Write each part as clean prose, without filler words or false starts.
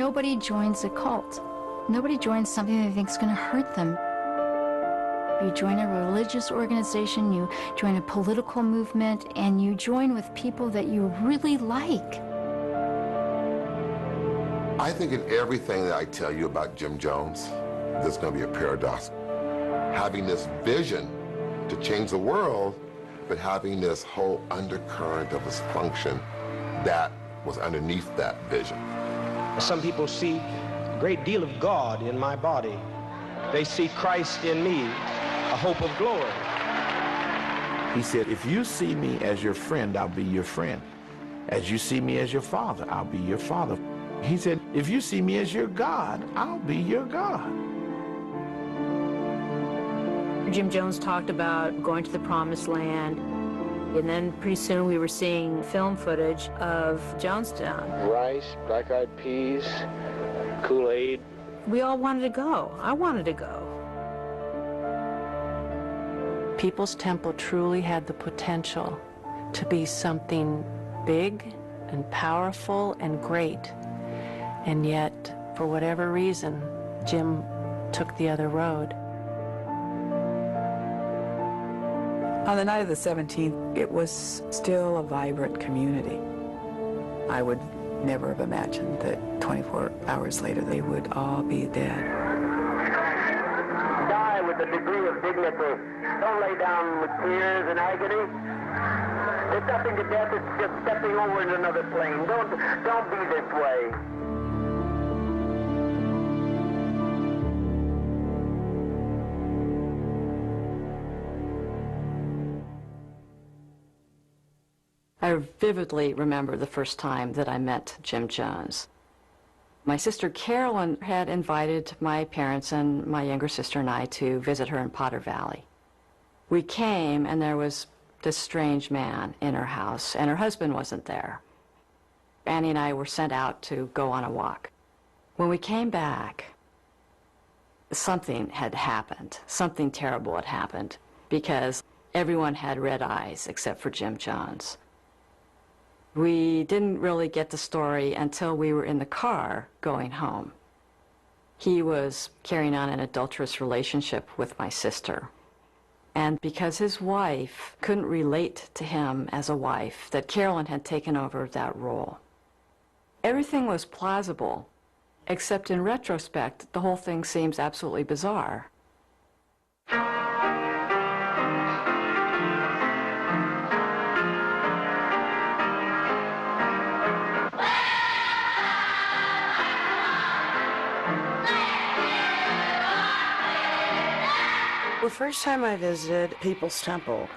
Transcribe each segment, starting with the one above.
Nobody joins a cult. Nobody joins something they think is going to hurt them. You join a religious organization, you join a political movement, and you join with people that you really like. I think in everything that I tell you about Jim Jones, there's going to be a paradox. Having this vision to change the world, but having this whole undercurrent of dysfunction that was underneath that vision. Some people see a great deal of God in my body. They see Christ in me, a hope of glory. He said, if you see me as your friend, I'll be your friend. As you see me as your father, I'll be your father. He said, if you see me as your God, I'll be your God. Jim Jones talked about going to the Promised Land, and then pretty soon we were seeing film footage of Jonestown. Rice, black-eyed peas, Kool-Aid. We all wanted to go. I wanted to go. People's Temple truly had the potential to be something big and powerful and great. And yet, for whatever reason, Jim took the other road. On the night of the 17th, it was still a vibrant community. I would never have imagined that 24 hours later they would all be dead. Die with a degree of dignity. Don't lay down with tears and agony. It's nothing to death, it's just stepping over into another plane. Don't be this way. I vividly remember the first time that I met Jim Jones. My sister Carolyn had invited my parents and my younger sister and I to visit her in Potter Valley. We came, and there was this strange man in her house, and her husband wasn't there. Annie and I were sent out to go on a walk. When we came back, something had happened. Something terrible had happened, because everyone had red eyes except for Jim Jones. We didn't really get the story until we were in the car going home. He was carrying on an adulterous relationship with my sister. And because his wife couldn't relate to him as a wife, that Carolyn had taken over that role. Everything was plausible, except in retrospect, the whole thing seems absolutely bizarre. The first time I visited People's Temple,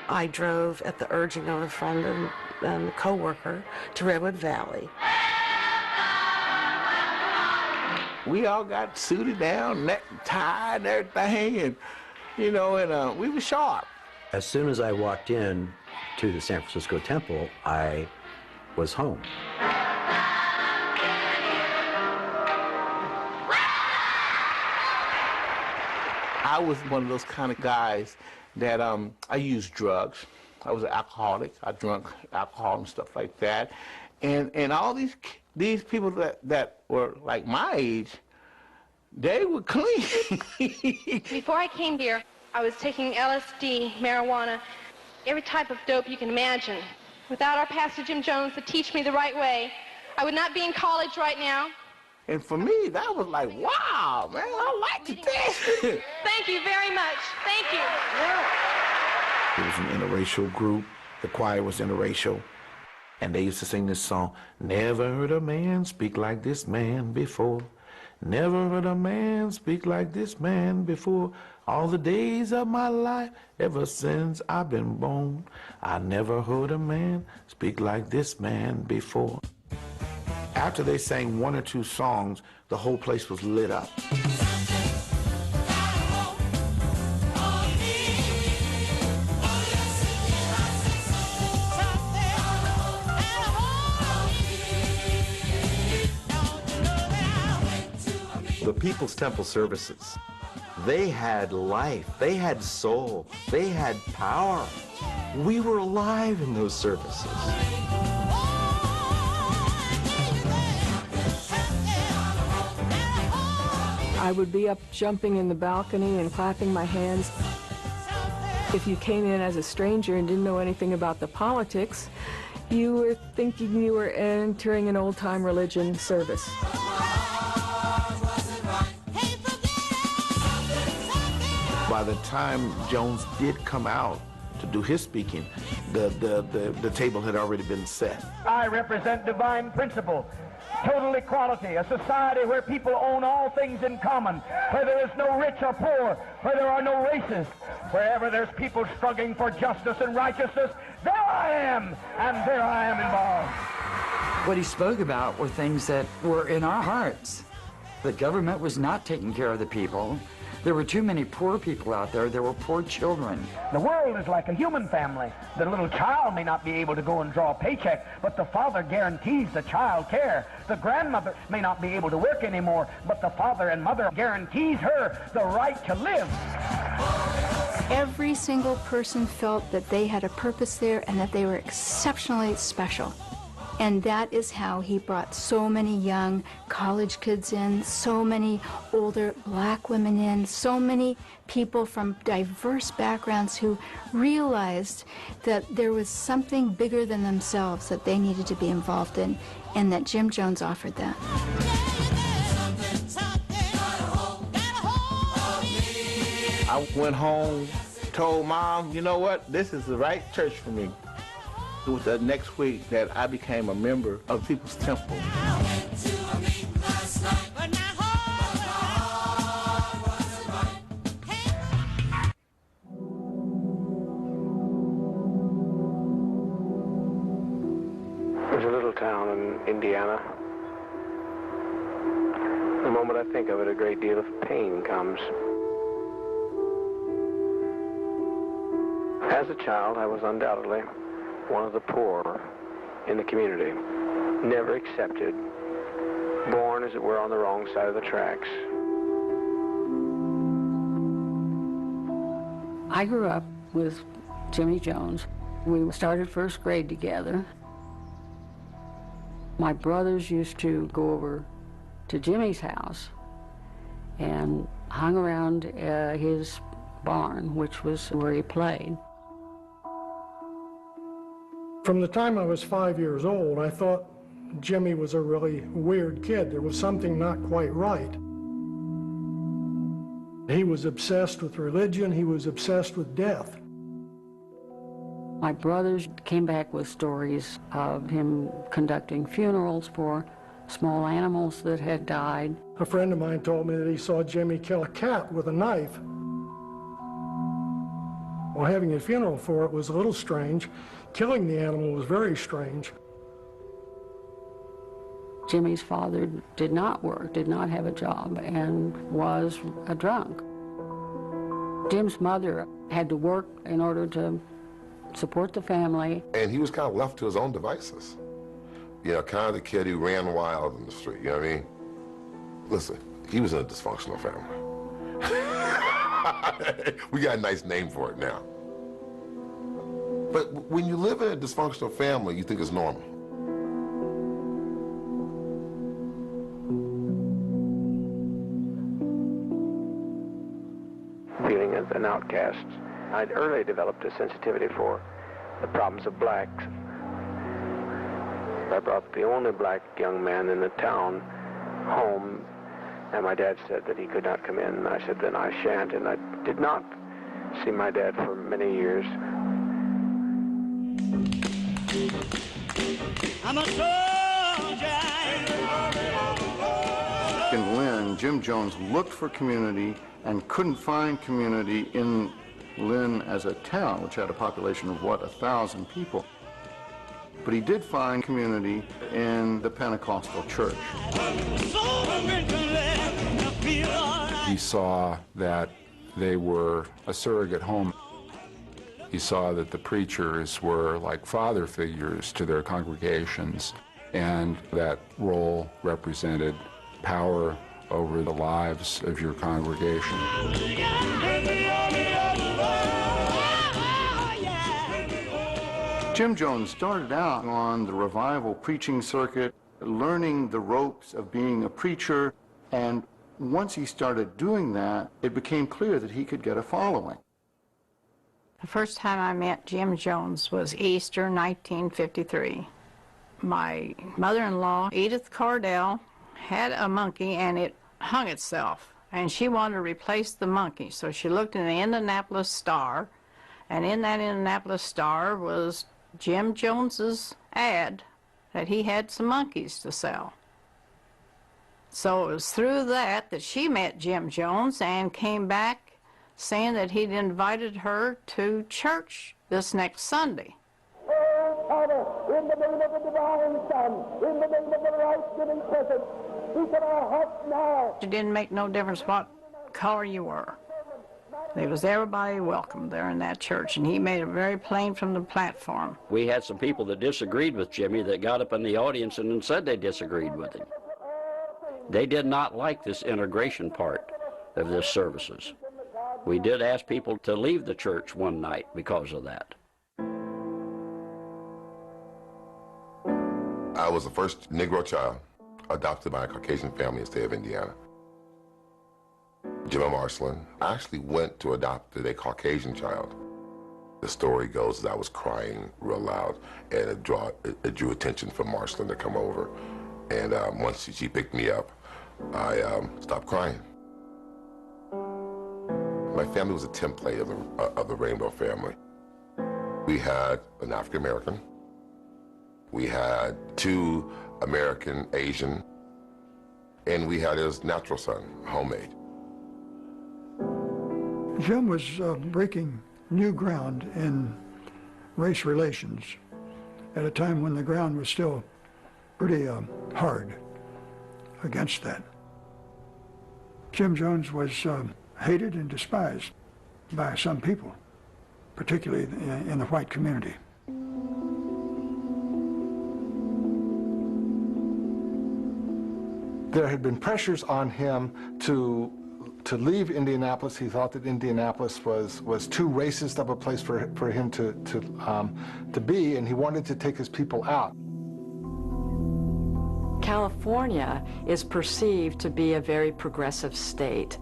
I drove at the urging of a friend and a co-worker to Redwood Valley. We all got suited down, neck tied and everything, and, you know, and we were sharp. As soon as I walked in to the San Francisco Temple, I was home. I was one of those kind of guys that I used drugs. I was an alcoholic. I drank alcohol and stuff like that. And all these people that were like my age, they were clean. Before I came here, I was taking LSD, marijuana, every type of dope you can imagine. Without our pastor Jim Jones to teach me the right way, I would not be in college right now. And for me, that was like, wow, man, I liked it. Thank you very much. Thank you. It was an interracial group. The choir was interracial. And they used to sing this song, never heard a man speak like this man before. Never heard a man speak like this man before. All the days of my life, ever since I've been born, I never heard a man speak like this man before. After they sang one or two songs, the whole place was lit up. The People's Temple services, they had life, they had soul, they had power. We were alive in those services. I would be up jumping in the balcony and clapping my hands. If you came in as a stranger and didn't know anything about the politics, you were thinking you were entering an old-time religion service. By the time Jones did come out to do his speaking, the table had already been set. I represent divine principle, total equality, a society where people own all things in common, where there is no rich or poor, where there are no races, wherever there's people struggling for justice and righteousness, there I am, and there I am involved. What he spoke about were things that were in our hearts. The government was not taking care of the people. There were too many poor people out there. There were poor children. The world is like a human family. The little child may not be able to go and draw a paycheck, but the father guarantees the child care. The grandmother may not be able to work anymore, but the father and mother guarantees her the right to live. Every single person felt that they had a purpose there and that they were exceptionally special. And that is how he brought so many young college kids in, so many older black women in, so many people from diverse backgrounds who realized that there was something bigger than themselves that they needed to be involved in, and that Jim Jones offered that. I went home, told Mom, you know what, this is the right church for me. It was the next week that I became a member of People's Temple. There's a little town in Indiana. The moment I think of it, a great deal of pain comes. As a child, I was undoubtedly one of the poor in the community, never accepted, born, as it were, on the wrong side of the tracks. I grew up with Jimmy Jones. We started first grade together. My brothers used to go over to Jimmy's house and hung around his barn, which was where he played. From the time I was 5 years old, I thought Jimmy was a really weird kid. There was something not quite right. He was obsessed with religion. He was obsessed with death. My brothers came back with stories of him conducting funerals for small animals that had died. A friend of mine told me that he saw Jimmy kill a cat with a knife. Well, having a funeral for it was a little strange. Killing the animal was very strange. Jimmy's father did not work, did not have a job, and was a drunk. Jim's mother had to work in order to support the family. And he was kind of left to his own devices. You know, kind of the kid who ran wild in the street, you know what I mean? Listen, he was in a dysfunctional family. We got a nice name for it now. But when you live in a dysfunctional family, you think it's normal. Feeling as an outcast, I'd early developed a sensitivity for the problems of blacks. I brought the only black young man in the town home, and my dad said that he could not come in. And I said, then I shan't, and I did not see my dad for many years. I'm a soldier. In Lynn, Jim Jones looked for community and couldn't find community in Lynn as a town, which had a population of, 1,000 people. But he did find community in the Pentecostal church. He saw that they were a surrogate home. He saw that the preachers were like father figures to their congregations, and that role represented power over the lives of your congregation. Jim Jones started out on the revival preaching circuit, learning the ropes of being a preacher, and once he started doing that, it became clear that he could get a following. The first time I met Jim Jones was Easter 1953. My mother-in-law, Edith Cardell, had a monkey and it hung itself. And she wanted to replace the monkey. So she looked in the Indianapolis Star, and in that Indianapolis Star was Jim Jones's ad that he had some monkeys to sell. So it was through that that she met Jim Jones and came back saying that he'd invited her to church this next Sunday. Father, in the name of the divine Son, in the name of the life-giving presence, speak in our hearts now. It didn't make no difference what color you were. There was everybody welcome there in that church, and he made it very plain from the platform. We had some people that disagreed with Jimmy that got up in the audience and said they disagreed with him. They did not like this integration part of the services. We did ask people to leave the church one night because of that. I was the first Negro child adopted by a Caucasian family in the state of Indiana. Jim Marshland actually went to adopt a Caucasian child. The story goes that I was crying real loud, and it drew attention from Marshland to come over. And once she picked me up, I stopped crying. My family was a template of the Rainbow family. We had an African American. We had 2 American Asian, and we had his natural son, homemade. Jim was breaking new ground in race relations at a time when the ground was still pretty hard against that. Jim Jones was hated and despised by some people, particularly in the white community. There had been pressures on him to leave Indianapolis. He thought that Indianapolis was too racist of a place for him to be, and he wanted to take his people out. California is perceived to be a very progressive state.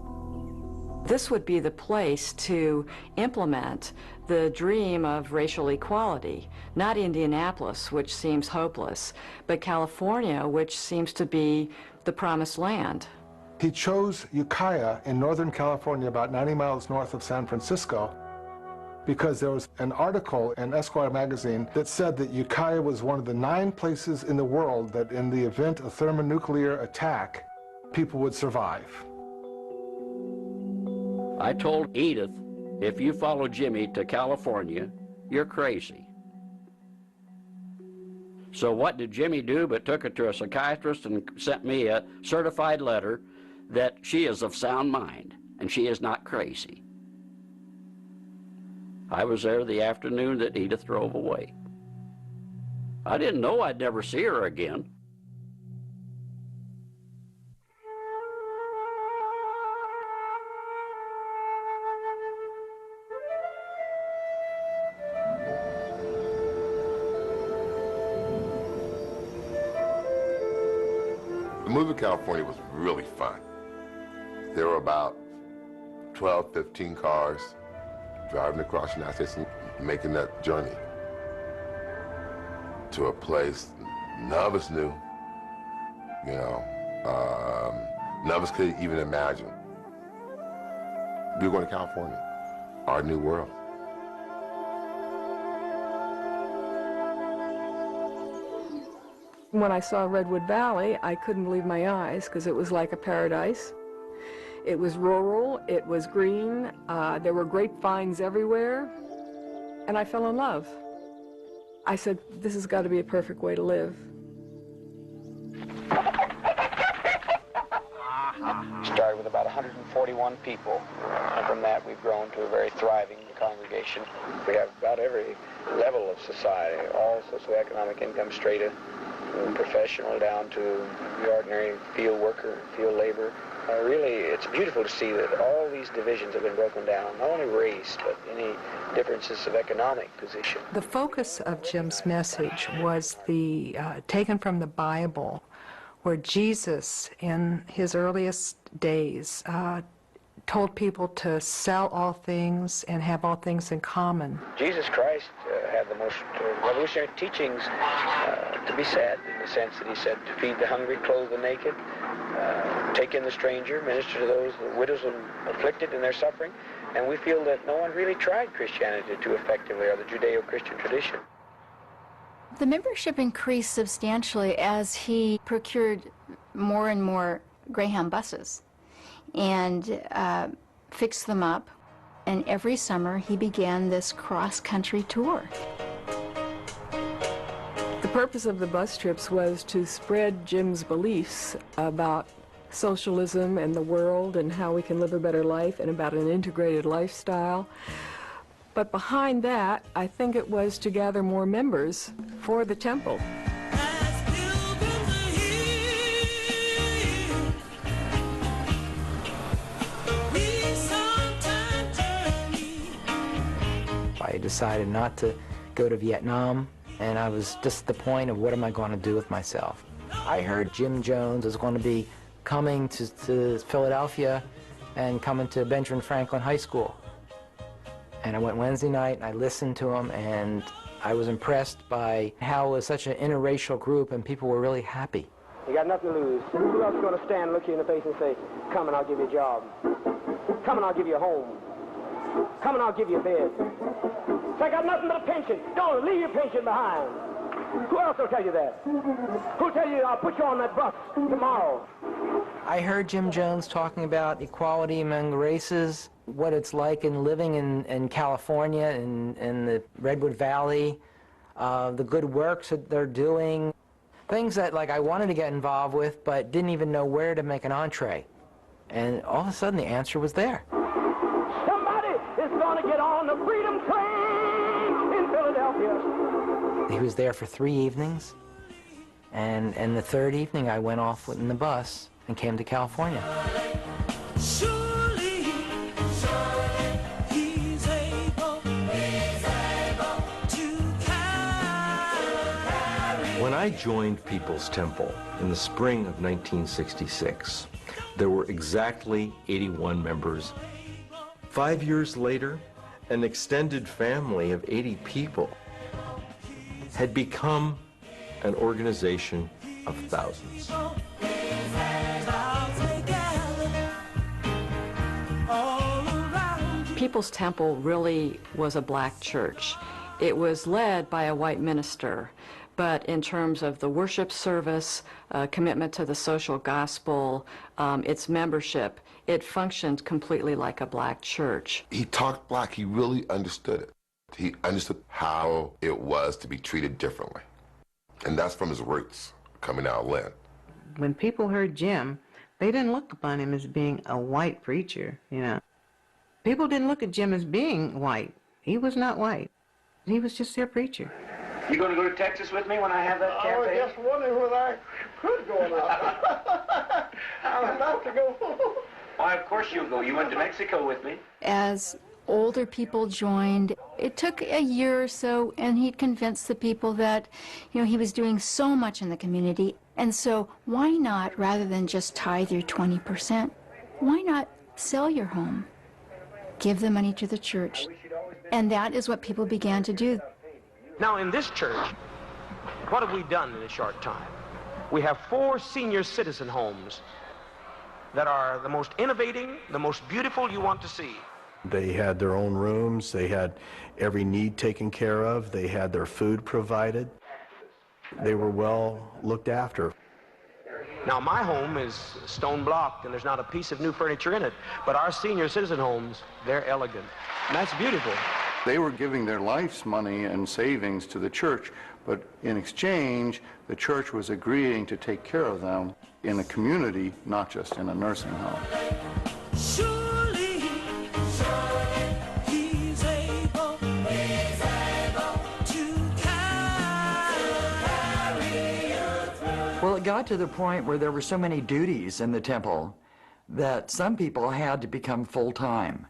This would be the place to implement the dream of racial equality, not Indianapolis, which seems hopeless, but California, which seems to be the promised land. He chose Ukiah in Northern California, about 90 miles north of San Francisco, because there was an article in Esquire magazine that said that Ukiah was one of the 9 places in the world that in the event of thermonuclear attack, people would survive. I told Edith, if you follow Jimmy to California, you're crazy. So what did Jimmy do but took it to a psychiatrist and sent me a certified letter that she is of sound mind and she is not crazy. I was there the afternoon that Edith drove away. I didn't know I'd never see her again. The move to California was really fun. There were about 12, 15 cars driving across the United States and making that journey to a place none of us knew, you know, none of us could even imagine. We were going to California, our new world. When I saw Redwood Valley, I couldn't believe my eyes because it was like a paradise. It was rural, it was green, there were grapevines everywhere, and I fell in love. I said, this has got to be a perfect way to live. Started with about 141 people, and from that we've grown to a very thriving congregation. We have about every level of society, all socioeconomic income strata, from professional down to the ordinary field worker, field labor. Really, it's beautiful to see that all these divisions have been broken down, not only race, but any differences of economic position. The focus of Jim's message was taken from the Bible, where Jesus, in his earliest days, told people to sell all things and have all things in common. Jesus Christ had the most revolutionary teachings to be sad, in the sense that he said to feed the hungry, clothe the naked, take in the stranger, minister to those, the widows and afflicted in their suffering. And we feel that no one really tried Christianity too effectively, or the Judeo-Christian tradition. The membership increased substantially as he procured more and more Greyhound buses and fixed them up. And every summer he began this cross-country tour. The purpose of the bus trips was to spread Jim's beliefs about socialism and the world and how we can live a better life and about an integrated lifestyle. But behind that, I think it was to gather more members for the temple. I decided not to go to Vietnam, and I was just at the point of what am I going to do with myself. I heard Jim Jones was going to be coming to Philadelphia and coming to Benjamin Franklin High School. And I went Wednesday night and I listened to him, and I was impressed by how it was such an interracial group and people were really happy. You got nothing to lose. Who else is going to stand, look you in the face and say, come and I'll give you a job. Come and I'll give you a home. Come and I'll give you a bed. So I got nothing but a pension. Don't leave your pension behind. Who else will tell you that? Who'll tell you I'll put you on that bus tomorrow? I heard Jim Jones talking about equality among races, what it's like in living in California, in the Redwood Valley, the good works that they're doing, things that like I wanted to get involved with but didn't even know where to make an entree. And all of a sudden the answer was there. Somebody is going to get on the Freedom Train in Philadelphia. He was there for 3 evenings, and the third evening I went off in the bus and came to California. Surely, he's able to carry. When I joined People's Temple in the spring of 1966, there were exactly 81 members. 5 years later, an extended family of 80 people had become an organization of thousands. People's Temple really was a black church. It was led by a white minister, but in terms of the worship service, commitment to the social gospel, its membership, it functioned completely like a black church. He talked black. He really understood it. He understood how it was to be treated differently. And that's from his roots coming out of Lynn. When people heard Jim, they didn't look upon him as being a white preacher, you know. People didn't look at Jim as being white. He was not white. He was just their preacher. You going to go to Texas with me when I have that cafe? I was just wondering whether I could go or not. I would love to go. Why, of course you'll go. You went to Mexico with me. As older people joined, it took a year or so, and he'd convinced the people that, you know, he was doing so much in the community. And so why not, rather than just tithe your 20%, why not sell your home? Give the money to the church. And that is what people began to do. Now, in this church, what have we done in a short time? We have 4 senior citizen homes that are the most innovating, the most beautiful you want to see. They had their own rooms, they had every need taken care of, they had their food provided. They were well looked after. Now, my home is stone blocked and there's not a piece of new furniture in it, but our senior citizen homes, they're elegant. And that's beautiful. They were giving their life's money and savings to the church, but in exchange, the church was agreeing to take care of them in a community, not just in a nursing home. Surely, he's able to carry you through. Well, it got to the point where there were so many duties in the temple that some people had to become full-time.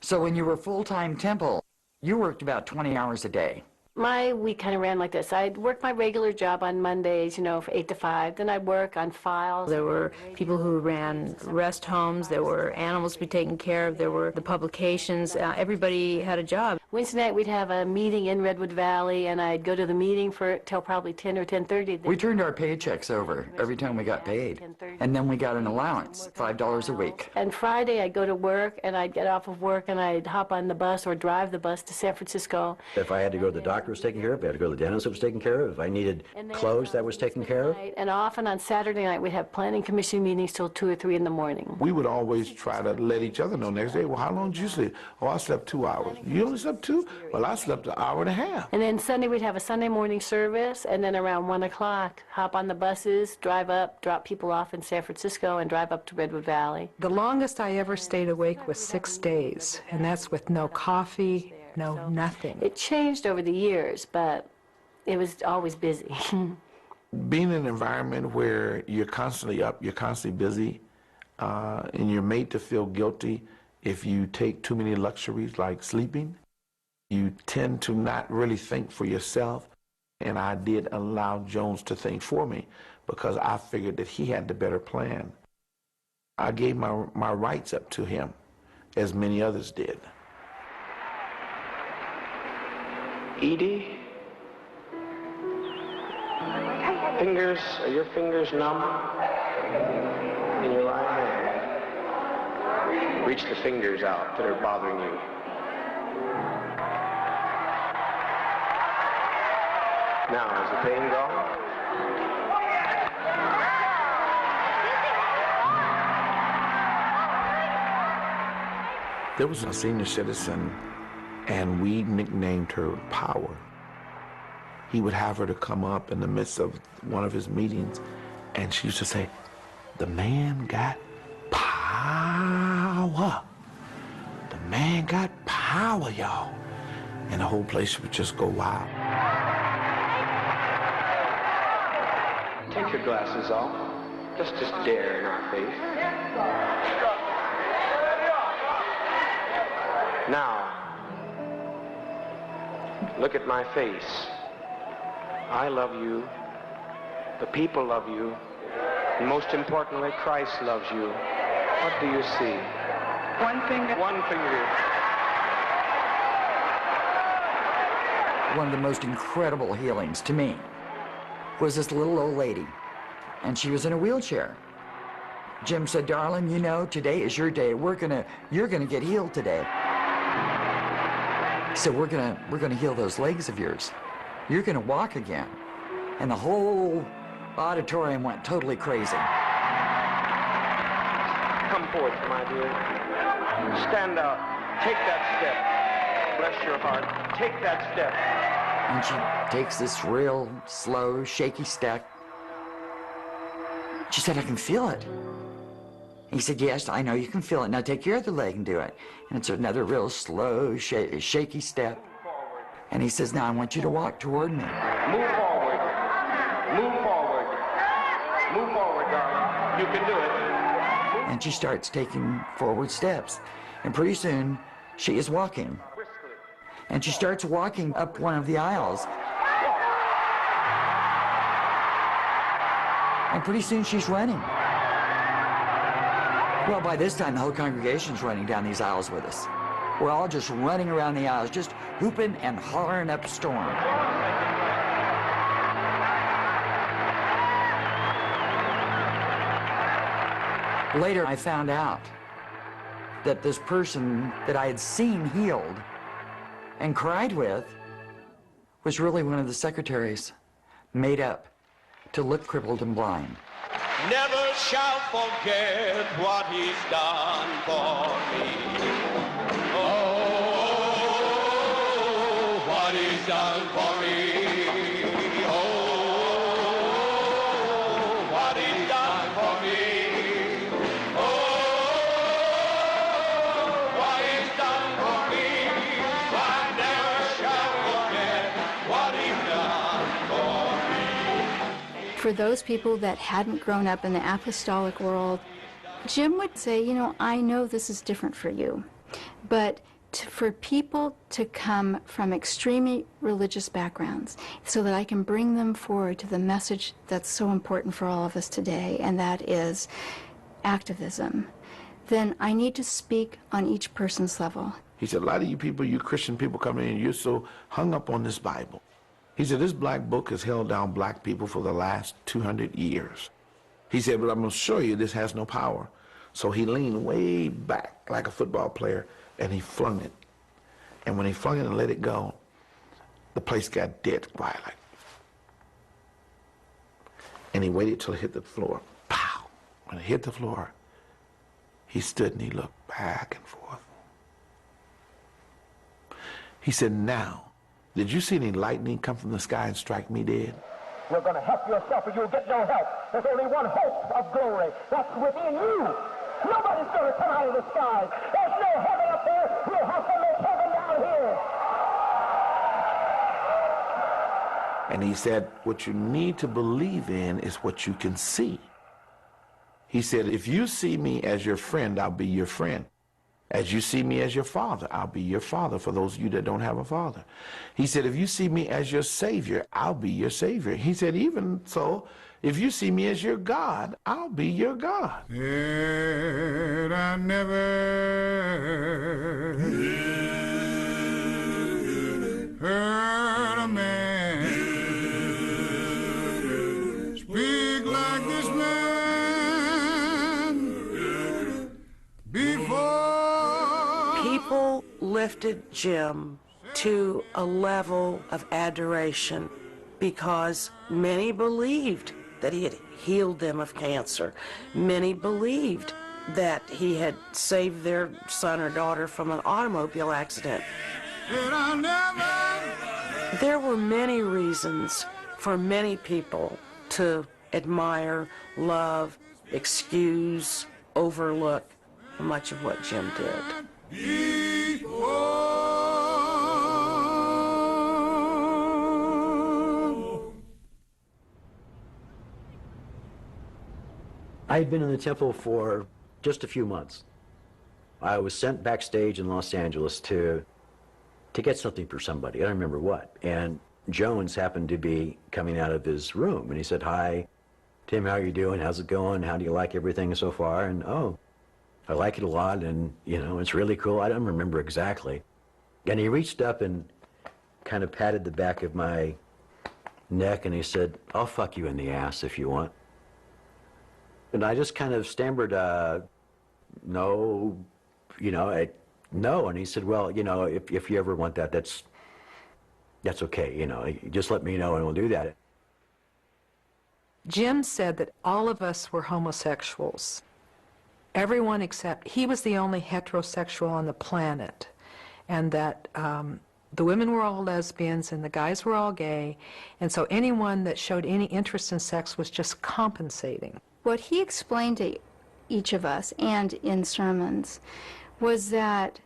So when you were full-time temple, you worked about 20 hours a day. My week kind of ran like this. I'd work my regular job on Mondays, you know, from 8 to 5. Then I'd work on files. There were people who ran rest homes. There were animals to be taken care of. There were the publications. Everybody had a job. Wednesday night we'd have a meeting in Redwood Valley, and I'd go to the meeting for till probably 10 or 10:30. We turned our paychecks over every time we got paid. And then we got an allowance, $5 a week. And Friday I'd go to work, and I'd get off of work, and I'd hop on the bus or drive the bus to San Francisco. If I had to go to the doctor, it was taken care of. If I had to go to the dentist, it was taken care of. If I needed clothes, that was taken care of. And often on Saturday night we'd have planning commission meetings till 2 or 3 in the morning. We would always try to let each other know next day, well, how long did you sleep? Oh, I slept 2 hours. You only slept 2? Well, I slept an hour and a half. And then Sunday we'd have a Sunday morning service, and then around 1 o'clock, hop on the buses, drive up, drop people off in San Francisco, and drive up to Redwood Valley. The longest I ever stayed awake was 6 days, and that's with no coffee, no nothing. It changed over the years, but it was always busy. Being in an environment where you're constantly up, you're constantly busy, and you're made to feel guilty if you take too many luxuries like sleeping, you tend to not really think for yourself. And I did allow Jones to think for me because I figured that he had the better plan. I gave my rights up to him, as many others did. Edie? Are your fingers numb? In your right hand. Reach the fingers out that are bothering you. Now, is the pain gone? There was a senior citizen, and we nicknamed her Power. He would have her to come up in the midst of one of his meetings, and she used to say, "The man got power. The man got power, y'all." And the whole place would just go wild. Take your glasses off. Just stare in our face. Now, look at my face. I love you. The people love you. And most importantly, Christ loves you. What do you see? One finger. One finger. One of the most incredible healings to me was this little old lady, and she was in a wheelchair. Jim said, "Darling, you know, today is your day. You're gonna get healed today." He said, we're gonna heal those legs of yours. You're gonna walk again. And the whole auditorium went totally crazy. Come forward, my dear. Stand up. Take that step. Bless your heart. Take that step. And she takes this real slow, shaky step. She said, "I can feel it." He said, "Yes, I know you can feel it. Now take your other leg and do it." And it's another real slow, shaky step. And he says, "Now I want you to walk toward me." Move forward. Move forward. Move forward, darling. You can do it. And she starts taking forward steps. And pretty soon, she is walking. And she starts walking up one of the aisles. And pretty soon she's running. Well, by this time, the whole congregation's running down these aisles with us. We're all just running around the aisles, just hooping and hollering up a storm. Later, I found out that this person that I had seen healed and cried with was really one of the secretaries made up to look crippled and blind. Never shall forget what he's done for me. Oh, what he's done for me. Oh, what he's done for me. Oh, what he's done for me. I never shall forget what he's done for me. For those people that hadn't grown up in the apostolic world, Jim would say, you know, I know this is different for you, but for people to come from extremely religious backgrounds so that I can bring them forward to the message that's so important for all of us today, and that is activism, then I need to speak on each person's level. He said, a lot of you people, you Christian people coming in, you're so hung up on this Bible. He said, this black book has held down black people for the last 200 years. He said, but I'm going to show you this has no power. So he leaned way back like a football player, and he flung it. And when he flung it and let it go, the place got dead quiet. Like. And he waited till it hit the floor. Pow! When it hit the floor, he stood and he looked back and forth. He said, now, did you see any lightning come from the sky and strike me dead? You're going to help yourself or you'll get no help. There's only one hope of glory. That's within you. Nobody's going to come out of the sky. There's no heaven up there. We'll have to make heaven down here. And he said, what you need to believe in is what you can see. He said, if you see me as your friend, I'll be your friend. As you see me as your father, I'll be your father, for those of you that don't have a father. He said, if you see me as your Savior, I'll be your Savior. He said, even so, if you see me as your God, I'll be your God. Said I never heard a man speak like this man before. People lifted Jim to a level of adoration because many believed that he had healed them of cancer. Many believed that he had saved their son or daughter from an automobile accident. There were many reasons for many people to admire, love, excuse, overlook much of what Jim did. I had been in the temple for just a few months. I was sent backstage in Los Angeles to get something for somebody. I don't remember what. And Jones happened to be coming out of his room, and he said, "Hi, Tim, how are you doing? How's it going? How do you like everything so far?" And, "Oh, I like it a lot, and, you know, it's really cool." I don't remember exactly. And he reached up and kind of patted the back of my neck, and he said, "I'll fuck you in the ass if you want." And I just kind of stammered, no, you know, no. And he said, "Well, you know, if you ever want that, that's okay, you know, just let me know and we'll do that." Jim said that all of us were homosexuals. Everyone except, he was the only heterosexual on the planet, and that the women were all lesbians and the guys were all gay, and so anyone that showed any interest in sex was just compensating. What he explained to each of us and in sermons was that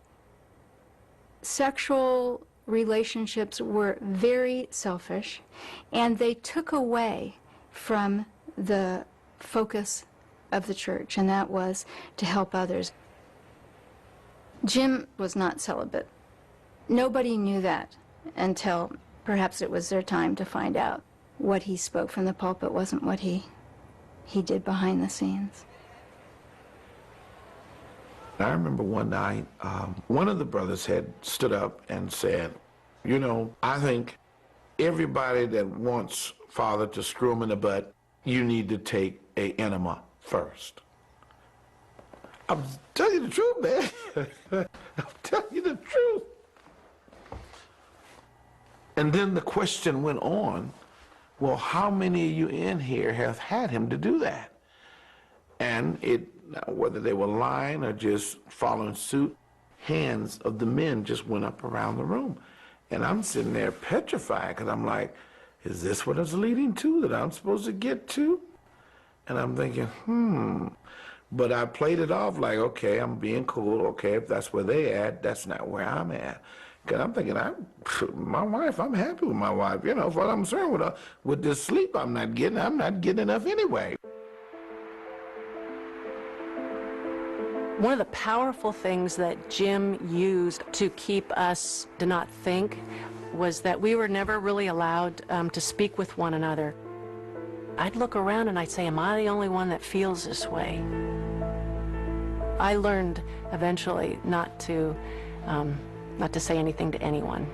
sexual relationships were very selfish, and they took away from the focus of the church, and that was to help others. Jim was not celibate. Nobody knew that until perhaps it was their time to find out. What he spoke from the pulpit wasn't what he did behind the scenes. I remember one night, one of the brothers had stood up and said, "You know, I think everybody that wants Father to screw him in the butt, you need to take an enema first." I'm telling you the truth, man. I'm telling you the truth. And then the question went on, well, how many of you in here have had him to do that? And whether they were lying or just following suit, hands of the men just went up around the room. And I'm sitting there petrified, because I'm like, is this what it's leading to, that I'm supposed to get to? And I'm thinking, But I played it off like, okay, I'm being cool. Okay, if that's where they at, that's not where I'm at. Because I'm thinking, my wife, I'm happy with my wife. You know, what I'm concerned with her, with this sleep I'm not getting enough anyway. One of the powerful things that Jim used to keep us to not think was that we were never really allowed to speak with one another. I'd look around and I'd say, am I the only one that feels this way? I learned eventually not to say anything to anyone.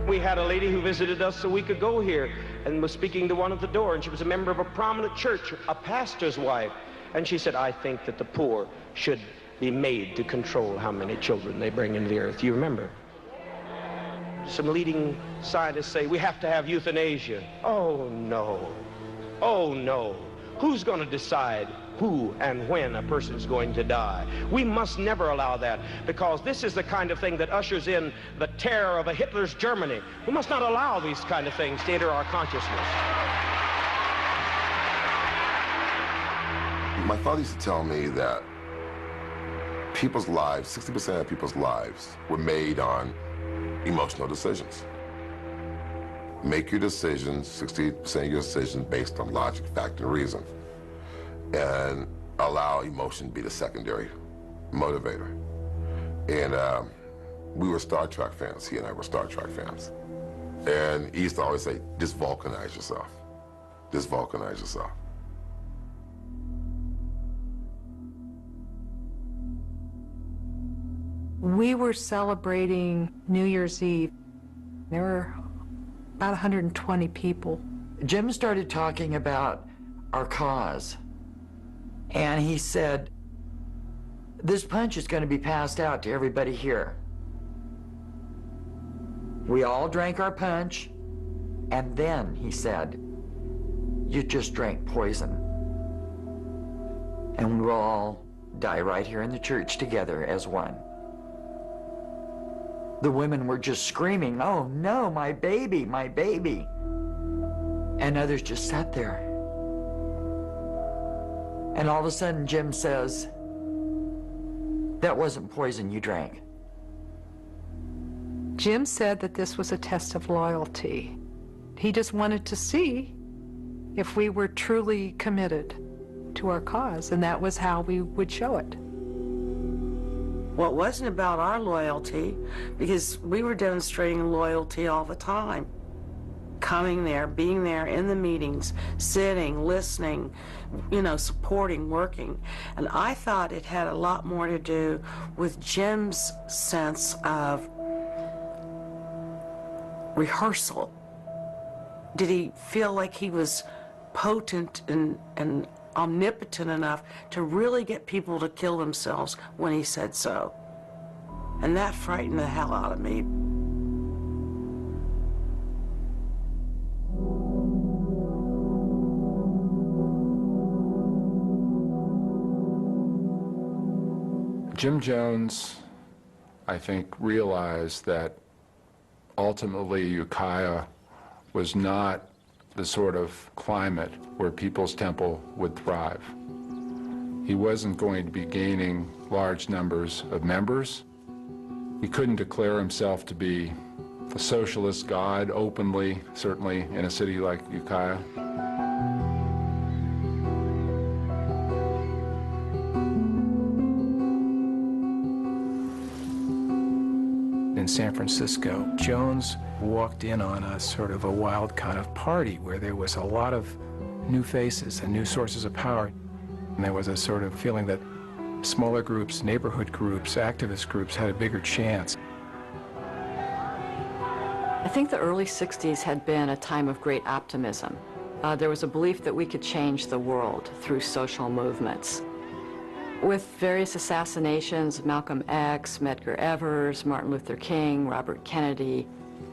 We had a lady who visited us a week ago here and was speaking to one at the door, and she was a member of a prominent church, a pastor's wife. And she said, I think that the poor should be made to control how many children they bring into the earth. You remember? Some leading scientists say we have to have euthanasia. Oh, no. Oh, no. Who's going to decide who and when a person's going to die? We must never allow that, because this is the kind of thing that ushers in the terror of a Hitler's Germany. We must not allow these kind of things to enter our consciousness. My father used to tell me that people's lives, 60% of people's lives, were made on emotional decisions. Make your decisions, 60% of your decisions, based on logic, fact, and reason. And allow emotion to be the secondary motivator. And we were Star Trek fans. He and I were Star Trek fans. And he used to always say, just vulcanize yourself. Just vulcanize yourself. We were celebrating New Year's Eve. There were about 120 people. Jim started talking about our cause. And he said, this punch is going to be passed out to everybody here. We all drank our punch, and then, he said, you just drank poison. And we'll all die right here in the church together as one. The women were just screaming, oh no, my baby, my baby. And others just sat there. And all of a sudden, Jim says, that wasn't poison you drank. Jim said that this was a test of loyalty. He just wanted to see if we were truly committed to our cause, and that was how we would show it. Well, it wasn't about our loyalty, because we were demonstrating loyalty all the time. Coming there, being there in the meetings, sitting, listening, you know, supporting, working. And I thought it had a lot more to do with Jim's sense of rehearsal. Did he feel like he was potent and omnipotent enough to really get people to kill themselves when he said so? And that frightened the hell out of me. Jim Jones, I think, realized that ultimately Ukiah was not the sort of climate where People's Temple would thrive. He wasn't going to be gaining large numbers of members. He couldn't declare himself to be a socialist god openly, certainly in a city like Ukiah. In San Francisco, Jones walked in on a sort of a wild kind of party where there was a lot of new faces and new sources of power. And there was a sort of feeling that smaller groups, neighborhood groups, activist groups had a bigger chance. I think the early 60s had been a time of great optimism. There was a belief that we could change the world through social movements. With various assassinations, Malcolm X, Medgar Evers, Martin Luther King, Robert Kennedy,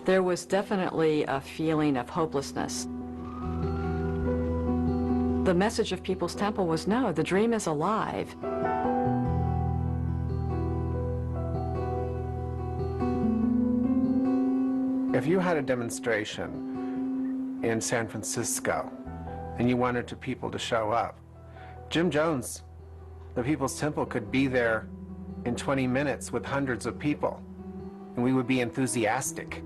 there was definitely a feeling of hopelessness. The message of People's Temple was, no, the dream is alive. If you had a demonstration in San Francisco and you wanted people to show up, Jim Jones, the People's Temple, could be there in 20 minutes with hundreds of people, and we would be enthusiastic.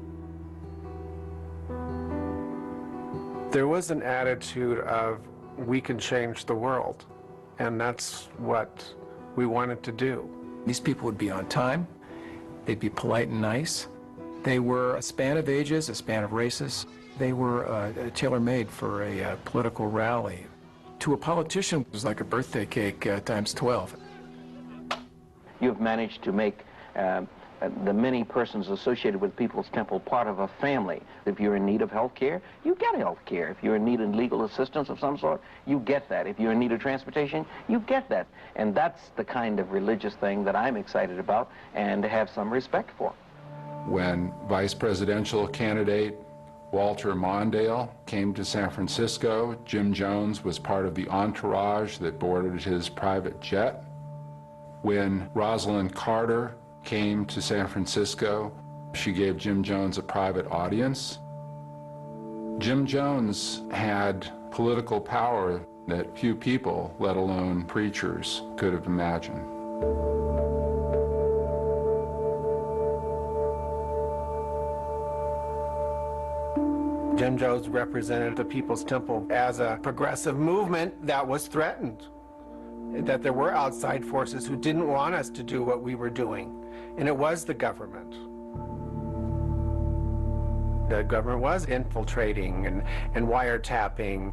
There was an attitude of, we can change the world, And that's what we wanted to do. These people would be on time. They'd be polite and nice. They were a span of ages, a span of races. They were tailor-made for a political rally. To a politician, it was like a birthday cake times 12. You've managed to make the many persons associated with People's Temple part of a family. If you're in need of health care, you get health care. If you're in need of legal assistance of some sort, you get that. If you're in need of transportation, you get that. And that's the kind of religious thing that I'm excited about and have some respect for. When vice presidential candidate Walter Mondale came to San Francisco, Jim Jones was part of the entourage that boarded his private jet. When Rosalind Carter came to San Francisco, she gave Jim Jones a private audience. Jim Jones had political power that few people, let alone preachers, could have imagined. Jim Jones represented the People's Temple as a progressive movement that was threatened, that there were outside forces who didn't want us to do what we were doing, and it was the government. The government was infiltrating and wiretapping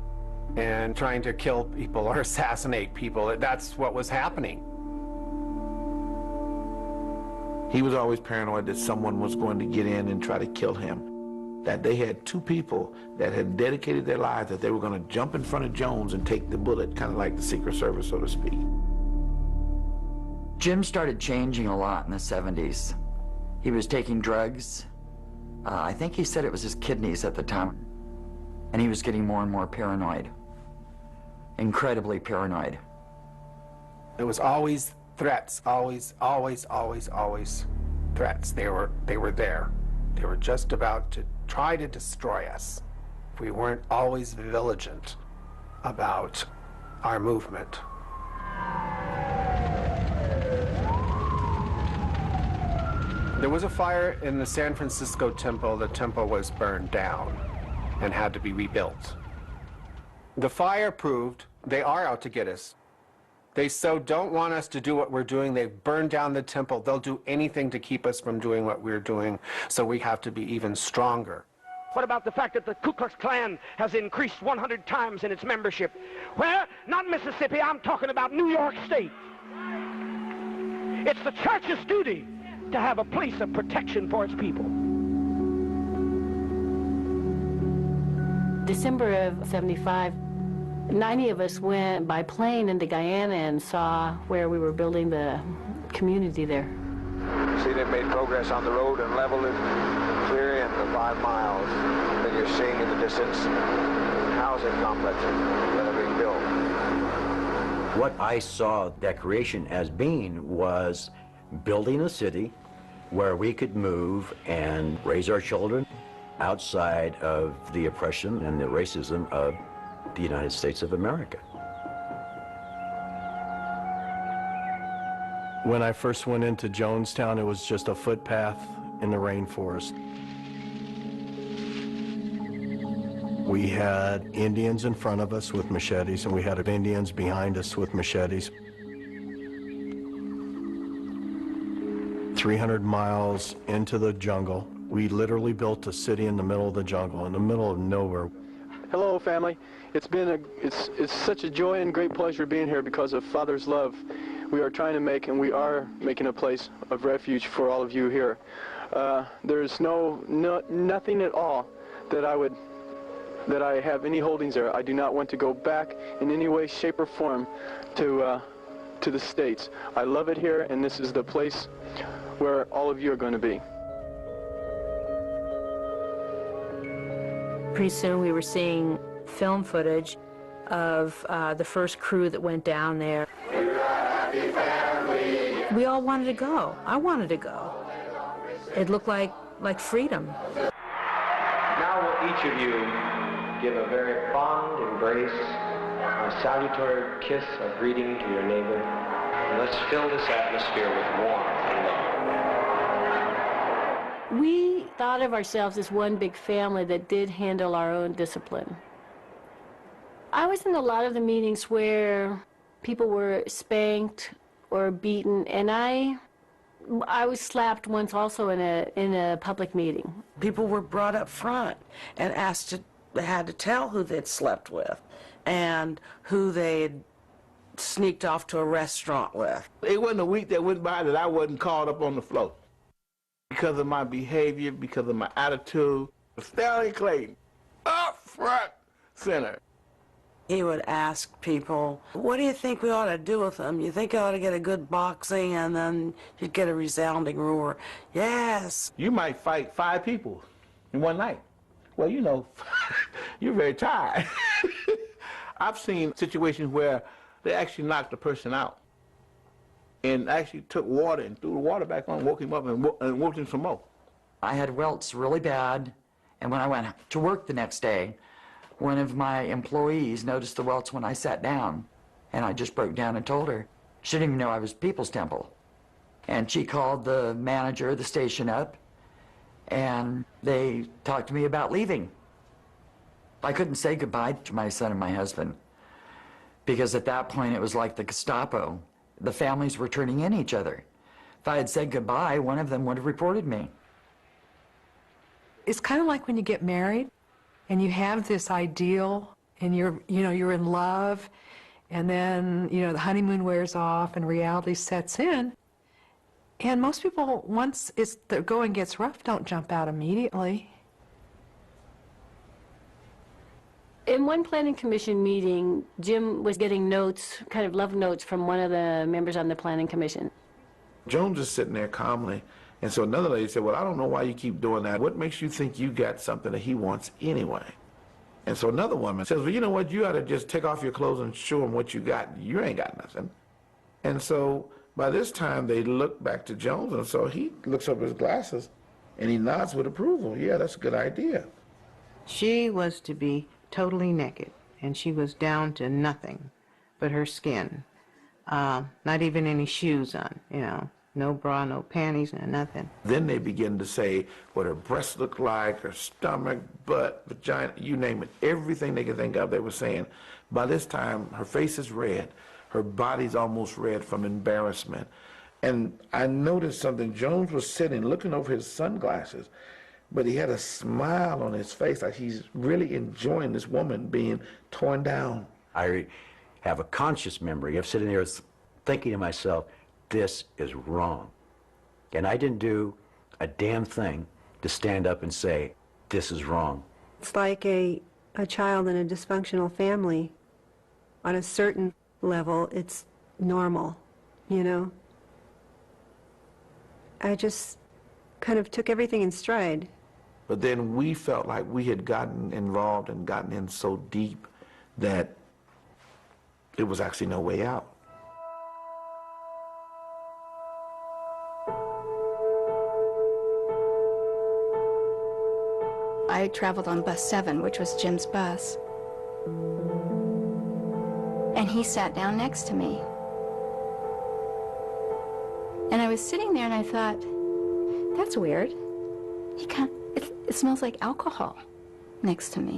and trying to kill people or assassinate people. That's what was happening. He was always paranoid that someone was going to get in and try to kill him. That they had two people that had dedicated their lives that they were going to jump in front of Jones and take the bullet, kind of like the Secret Service, so to speak. Jim started changing a lot in the 70s. He was taking drugs. I think he said it was his kidneys at the time. And he was getting more and more paranoid. Incredibly paranoid. It was always threats, always threats. They were there. They were just about to try to destroy us. We weren't always vigilant about our movement. There was a fire in the San Francisco temple. The temple was burned down and had to be rebuilt. The fire proved they are out to get us. They so don't want us to do what we're doing. They've burned down the temple. They'll do anything to keep us from doing what we're doing, so we have to be even stronger. What about the fact that the Ku Klux Klan has increased 100 times in its membership? Well, not Mississippi, I'm talking about New York State. It's the church's duty to have a place of protection for its people. December of '75, 90 of us went by plane into Guyana and saw where we were building the community there. See, they've made progress on the road and leveled it, clear in the 5 miles. Then you're seeing in the distance housing complexes that are being built. What I saw that creation as being was building a city where we could move and raise our children outside of the oppression and the racism of the United States of America. When I first went into Jonestown, it was just a footpath in the rainforest. We had Indians in front of us with machetes, and we had Indians behind us with machetes. 300 miles into the jungle, we literally built a city in the middle of the jungle, in the middle of nowhere. Hello, family. It's such a joy and great pleasure being here because of Father's love. We are trying to make, and we are making, a place of refuge for all of you here. There's nothing at all that I have any holdings there. I do not want to go back in any way, shape, or form to the States. I love it here, and this is the place where all of you are going to be. Pretty soon we were seeing film footage of the first crew that went down there. We all wanted to go. I wanted to go. It looked like freedom. Now will each of you give a very fond embrace, a salutary kiss of greeting to your neighbor, and let's fill this atmosphere with warmth and love. We thought of ourselves as one big family that did handle our own discipline. I was in a lot of the meetings where People were spanked or beaten, and I was slapped once also in a public meeting. People were brought up front and had to tell who they'd slept with and who they'd sneaked off to a restaurant with. It wasn't a week that went by that I wasn't called up on the floor because of my behavior, because of my attitude. Stanley Clayton, up front center. He would ask people, what do you think we ought to do with them? You think I ought to get a good boxing? And then you'd get a resounding roar, yes. You might fight 5 people in one night. Well, you know, you're very tired. I've seen situations where they actually knocked the person out and actually took water and threw the water back on, woke him up and woke him some more. I had welts really bad, and when I went to work the next day, one of my employees noticed the welts when I sat down, and I just broke down and told her. She didn't even know I was People's Temple. And she called the manager of the station up, and they talked to me about leaving. I couldn't say goodbye to my son and my husband, because at that point it was like the Gestapo. The families were turning in each other. If I had said goodbye, one of them would have reported me. It's kind of like when you get married and you have this ideal and you're in love, and then, the honeymoon wears off and reality sets in. And most people, once the going gets rough, don't jump out immediately. In one planning commission meeting, Jim was getting notes, kind of love notes from one of the members on the planning commission. Jones is sitting there calmly, and so another lady said, well, I don't know why you keep doing that. What makes you think you got something that he wants anyway? And so another woman says, well, you know what, you ought to just take off your clothes and show him what you got. You ain't got nothing. And so by this time, they look back to Jones, and so he looks up his glasses, and he nods with approval. Yeah, that's a good idea. She was to be totally naked, and she was down to nothing but her skin. Not even any shoes on, no bra, no panties, no nothing. Then they begin to say what her breasts look like, her stomach, butt, vagina, you name it. Everything they could think of, they were saying. By this time, her face is red. Her body's almost red from embarrassment. And I noticed something. Jones was sitting, looking over his sunglasses, but he had a smile on his face, like he's really enjoying this woman being torn down. I have a conscious memory of sitting there thinking to myself, this is wrong. And I didn't do a damn thing to stand up and say, this is wrong. It's like a child in a dysfunctional family. On a certain level, it's normal, I just kind of took everything in stride. But then we felt like we had gotten involved and gotten in so deep that it was actually no way out. I traveled on bus 7, which was Jim's bus. And he sat down next to me. And I was sitting there and I thought, that's weird. It smells like alcohol next to me.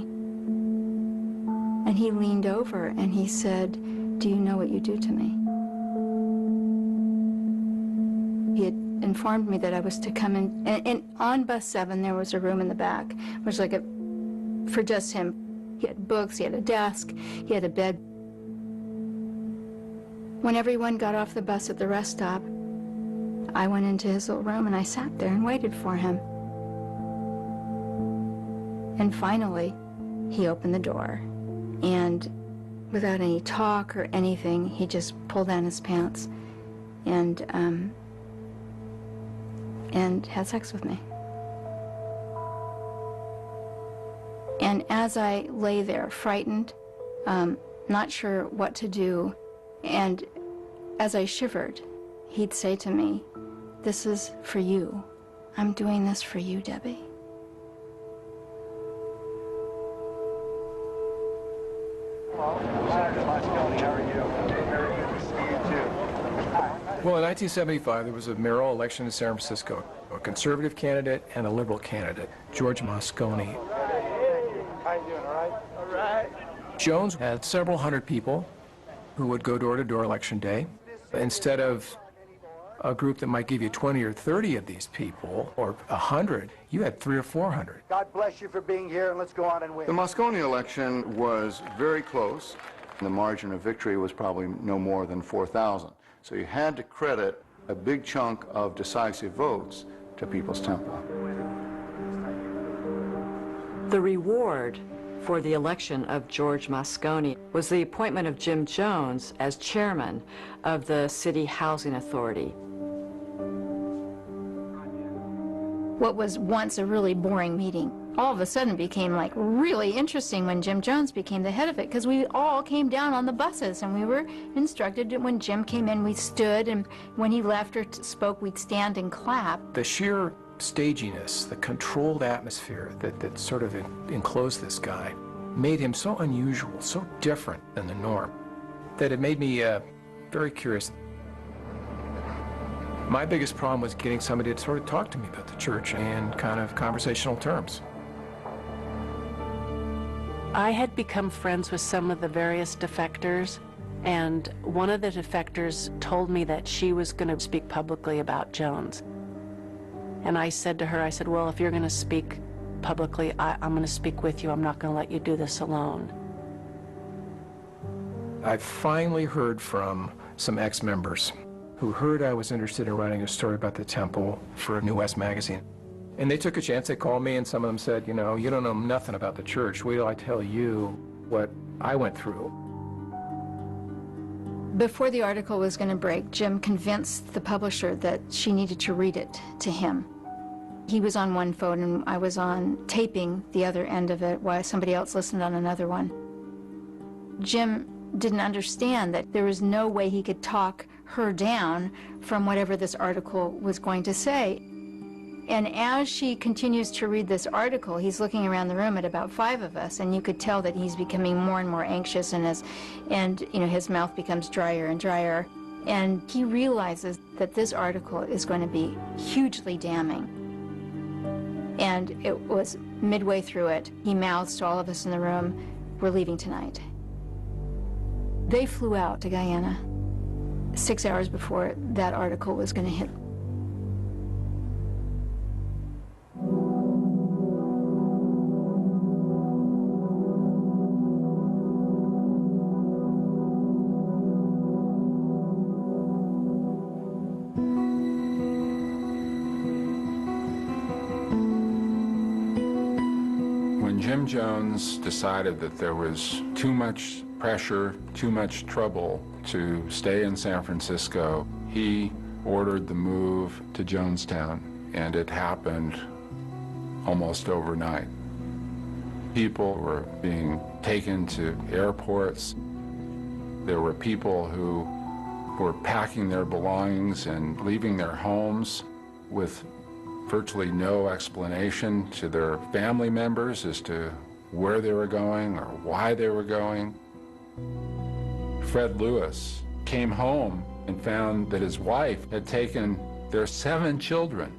And he leaned over and he said, do you know what you do to me? He had informed me that I was to come in, and on bus 7 there was a room in the back, which was like for just him. He had books, he had a desk, he had a bed. When everyone got off the bus at the rest stop, I went into his little room and I sat there and waited for him. And finally, he opened the door, and without any talk or anything, he just pulled down his pants and had sex with me. And as I lay there, frightened, not sure what to do, and as I shivered, he'd say to me, this is for you. I'm doing this for you, Debbie. Well, in 1975, there was a mayoral election in San Francisco. A conservative candidate and a liberal candidate, George Moscone. How you doing, all right? All right. Jones had several hundred people who would go door to door election day. Instead of a group that might give you 20 or 30 of these people, or 100, you had 300 or 400. God bless you for being here, and let's go on and win. The Moscone election was very close. The margin of victory was probably no more than 4,000. So you had to credit a big chunk of decisive votes to People's Temple. The reward for the election of George Moscone was the appointment of Jim Jones as chairman of the City Housing Authority. What was once a really boring meeting all of a sudden became like really interesting when Jim Jones became the head of it, because we all came down on the buses and we were instructed that when Jim came in we stood, and when he left or spoke we'd stand and clap. The sheer staginess, the controlled atmosphere that sort of enclosed this guy made him so unusual, so different than the norm, that it made me very curious. My biggest problem was getting somebody to sort of talk to me about the church in kind of conversational terms. I had become friends with some of the various defectors, and one of the defectors told me that she was going to speak publicly about Jones. And I said to her, I said, well, if you're going to speak publicly, I'm going to speak with you. I'm not going to let you do this alone. I finally heard from some ex-members who heard I was interested in writing a story about the temple for New West magazine. And they took a chance. They called me, and some of them said, you know, you don't know nothing about the church. Wait till I tell you what I went through. Before the article was going to break, Jim convinced the publisher that she needed to read it to him. He was on one phone and I was on taping the other end of it while somebody else listened on another one. Jim didn't understand that there was no way he could talk her down from whatever this article was going to say. And as she continues to read this article, he's looking around the room at about 5 of us, and you could tell that he's becoming more and more anxious, and you know, his mouth becomes drier and drier. And he realizes that this article is going to be hugely damning. And it was midway through it, he mouths to all of us in the room, "We're leaving tonight." They flew out to Guyana 6 hours before that article was going to hit. Jim Jones decided that there was too much pressure, too much trouble to stay in San Francisco. He ordered the move to Jonestown, and it happened almost overnight. People were being taken to airports. There were people who were packing their belongings and leaving their homes with virtually no explanation to their family members as to where they were going or why they were going. Fred Lewis came home and found that his wife had taken their 7 children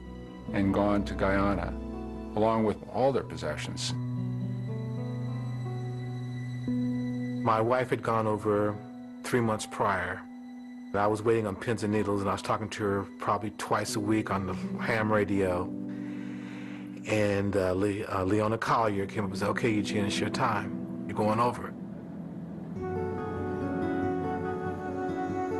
and gone to Guyana, along with all their possessions. My wife had gone over 3 months prior. I was waiting on pins and needles, and I was talking to her probably twice a week on the ham radio. And Leona Collier came up and said, "Okay, Eugene, it's your time. You're going over."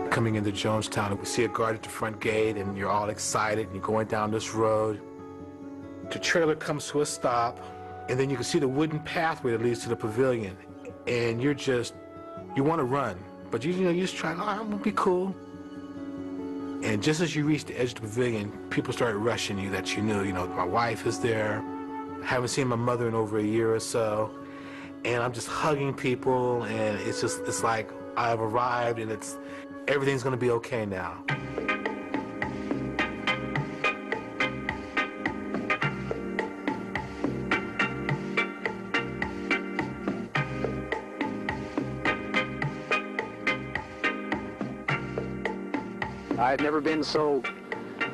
Coming into Jonestown, we see a guard at the front gate, and you're all excited, and you're going down this road. The trailer comes to a stop, and then you can see the wooden pathway that leads to the pavilion. And you want to run. But you just try, I'm gonna be cool. And just as you reach the edge of the pavilion, people started rushing you that you knew. You know, my wife is there. I haven't seen my mother in over a year or so. And I'm just hugging people, and it's like I've arrived, and everything's gonna be okay now. I've never been so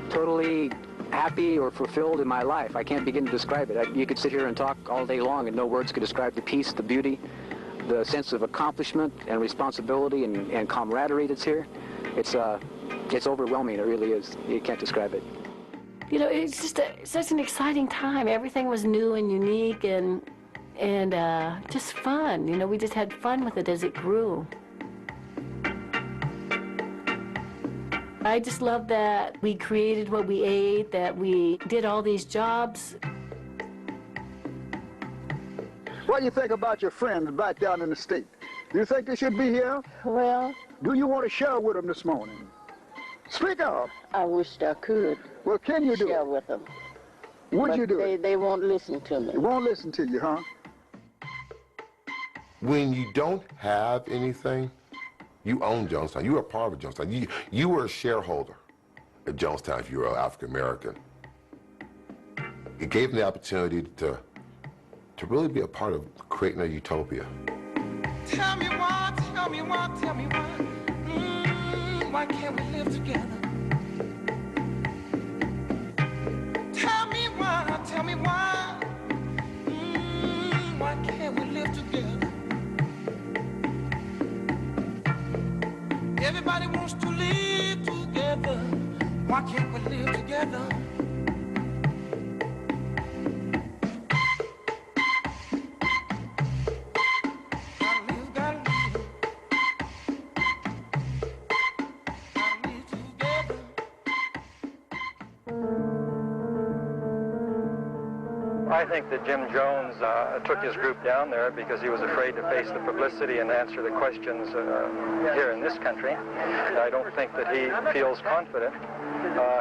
totally happy or fulfilled in my life. I can't begin to describe it. You could sit here and talk all day long and no words could describe the peace, the beauty, the sense of accomplishment and responsibility and camaraderie that's here, it's overwhelming. It really is. You can't describe it. You know, it's just such an exciting time. Everything was new and unique and just fun. You know, we just had fun with it as it grew. I just love that we created what we ate, that we did all these jobs. What do you think about your friends back down in the state? Do you think they should be here? Well, do you want to share with them this morning? Speak up. I wish I could. Well, can you do share it? with them? Would but you do it? They won't listen to me. They won't listen to you, huh? When you don't have anything, you own Jonestown. You are part of Jonestown. You were a shareholder at Jonestown if you were African American. It gave them the opportunity to really be a part of creating a utopia. Tell me why, tell me why, tell me why. Why can't we live together? Tell me why, tell me why. Why can't we live together? Everybody wants to live together. Why can't we live together? I think that Jim Jones took his group down there because he was afraid to face the publicity and answer the questions here in this country. I don't think that he feels confident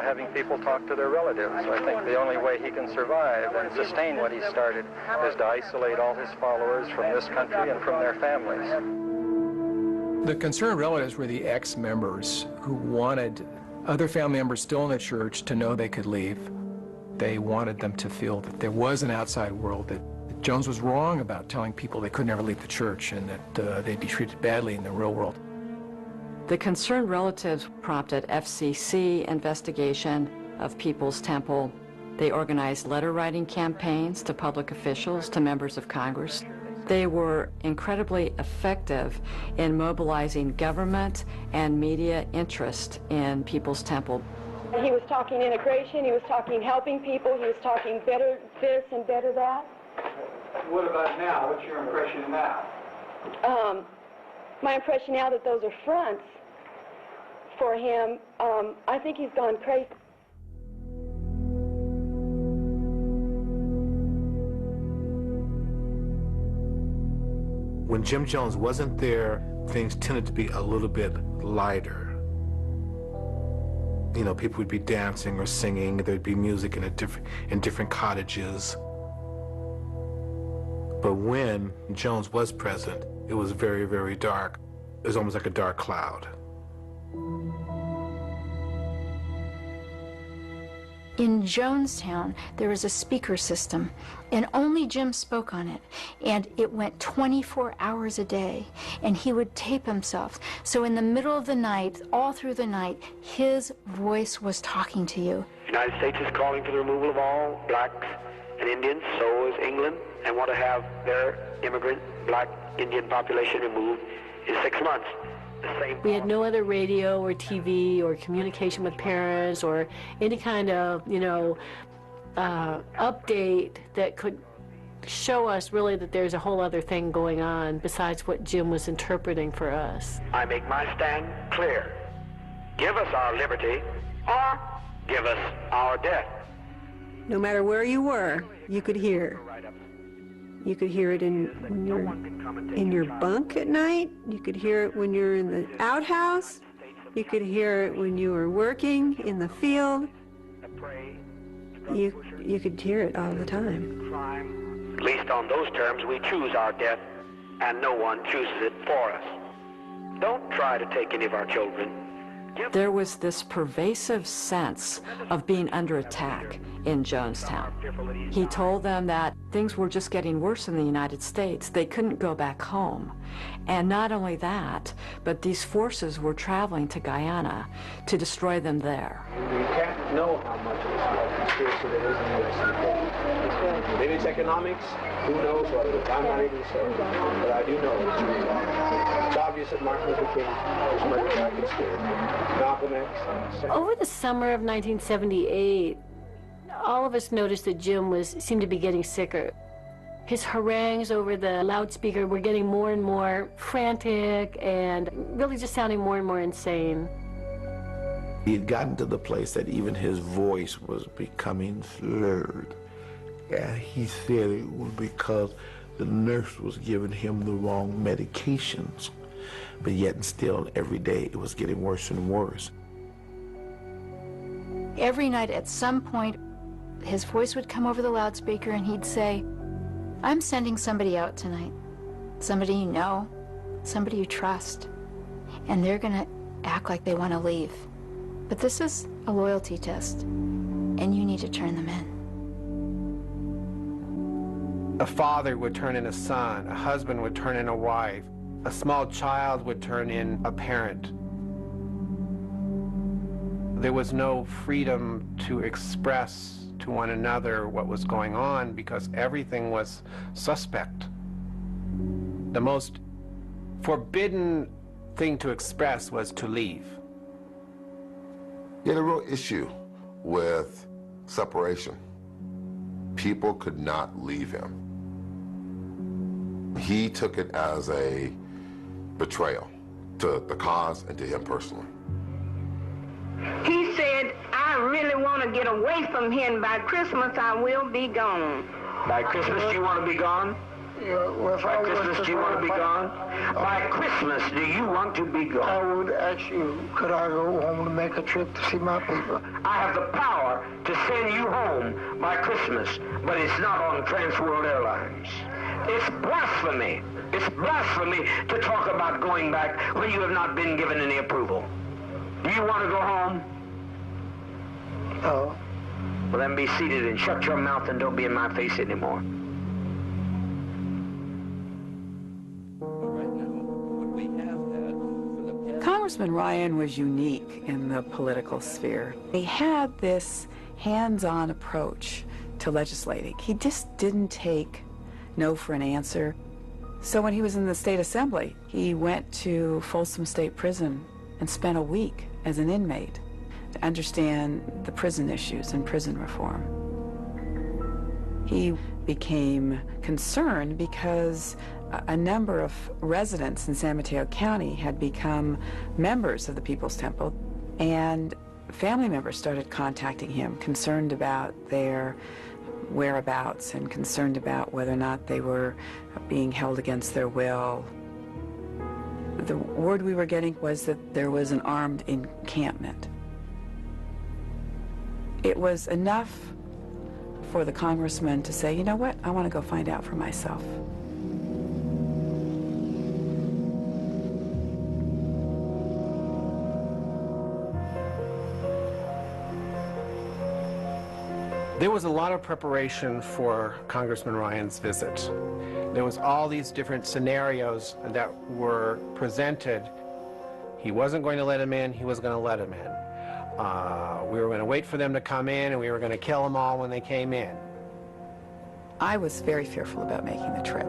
having people talk to their relatives. I think the only way he can survive and sustain what he started is to isolate all his followers from this country and from their families. The concerned relatives were the ex-members who wanted other family members still in the church to know they could leave. They wanted them to feel that there was an outside world, that Jones was wrong about telling people they could never leave the church and that they'd be treated badly in the real world. The concerned relatives prompted FCC investigation of People's Temple. They organized letter-writing campaigns to public officials, to members of Congress. They were incredibly effective in mobilizing government and media interest in People's Temple. He was talking integration, he was talking helping people, he was talking better this and better that. What about now? What's your impression now? My impression now that those are fronts for him, I think he's gone crazy. When Jim Jones wasn't there, things tended to be a little bit lighter. You know, people would be dancing or singing. There'd be music in different cottages. But when Jones was present, it was very, very dark. It was almost like a dark cloud. In Jonestown, there was a speaker system, and only Jim spoke on it. And it went 24 hours a day, and he would tape himself. So in the middle of the night, all through the night, his voice was talking to you. The United States is calling for the removal of all blacks and Indians, so is England, and want to have their immigrant black Indian population removed in 6 months. We had no other radio or TV or communication with parents or any kind of, update that could show us really that there's a whole other thing going on besides what Jim was interpreting for us. I make my stand clear. Give us our liberty or give us our death. No matter where you were, you could hear. You could hear it in your bunk at night. You could hear it when you're in the outhouse. You could hear it when you were working in the field. You could hear it all the time. At least on those terms, we choose our death, and no one chooses it for us. Don't try to take any of our children. There was this pervasive sense of being under attack in Jonestown. He told them that things were just getting worse in the United States. They couldn't go back home. And not only that, but these forces were traveling to Guyana to destroy them there. We can't know how much of this conspiracy there is in the U.S. Maybe it's economics. Who knows what it is? I'm not even sure. But I do know it's real. It's obvious that Martin Luther King was murdered by a conspirator. Malcolm X. Over the summer of 1978, all of us noticed that Jim seemed to be getting sicker. His harangues over the loudspeaker were getting more and more frantic and really just sounding more and more insane. He had gotten to the place that even his voice was becoming slurred. And he said it was because the nurse was giving him the wrong medications. But yet and still, every day, it was getting worse and worse. Every night at some point, his voice would come over the loudspeaker and he'd say, "I'm sending somebody out tonight. Somebody you know, somebody you trust. And they're gonna act like they want to leave. But this is a loyalty test, and you need to turn them in." A father would turn in a son, a husband would turn in a wife, a small child would turn in a parent. There was no freedom to express to one another what was going on because everything was suspect. The most forbidden thing to express was to leave. He had a real issue with separation. People could not leave him. He took it as a betrayal to the cause and to him personally. He said, "I really want to get away from here, and by Christmas I will be gone." By Christmas, you want to be gone? By Christmas, do you want to be gone? By Christmas, do you want to be gone? I would ask you, could I go home to make a trip to see my people? I have the power to send you home by Christmas, but it's not on Trans World Airlines. It's blasphemy. It's blasphemy to talk about going back when you have not been given any approval. Do you want to go home? No. Well, then be seated and shut your mouth and don't be in my face anymore. Congressman Ryan was unique in the political sphere. He had this hands-on approach to legislating. He just didn't take no for an answer. So when he was in the state assembly, he went to Folsom State Prison and spent a week as an inmate to understand the prison issues and prison reform. He became concerned because a number of residents in San Mateo County had become members of the People's Temple, and family members started contacting him, concerned about their whereabouts and concerned about whether or not they were being held against their will. The word we were getting was that there was an armed encampment. It was enough for the congressman to say, you know what, I want to go find out for myself. There was a lot of preparation for Congressman Ryan's visit. There was all these different scenarios that were presented. He wasn't going to let him in, he was going to let him in. We were going to wait for them to come in, and we were going to kill them all when they came in. I was very fearful about making the trip.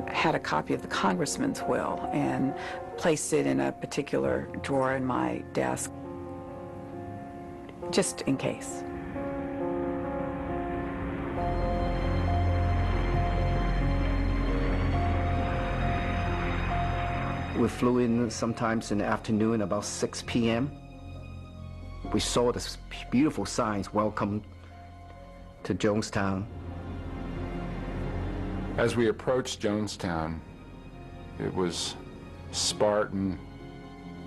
I had a copy of the congressman's will and placed it in a particular drawer in my desk, just in case. We flew in sometimes in the afternoon, about 6 p.m. We saw this beautiful signs, "Welcome to Jonestown." As we approached Jonestown, it was Spartan,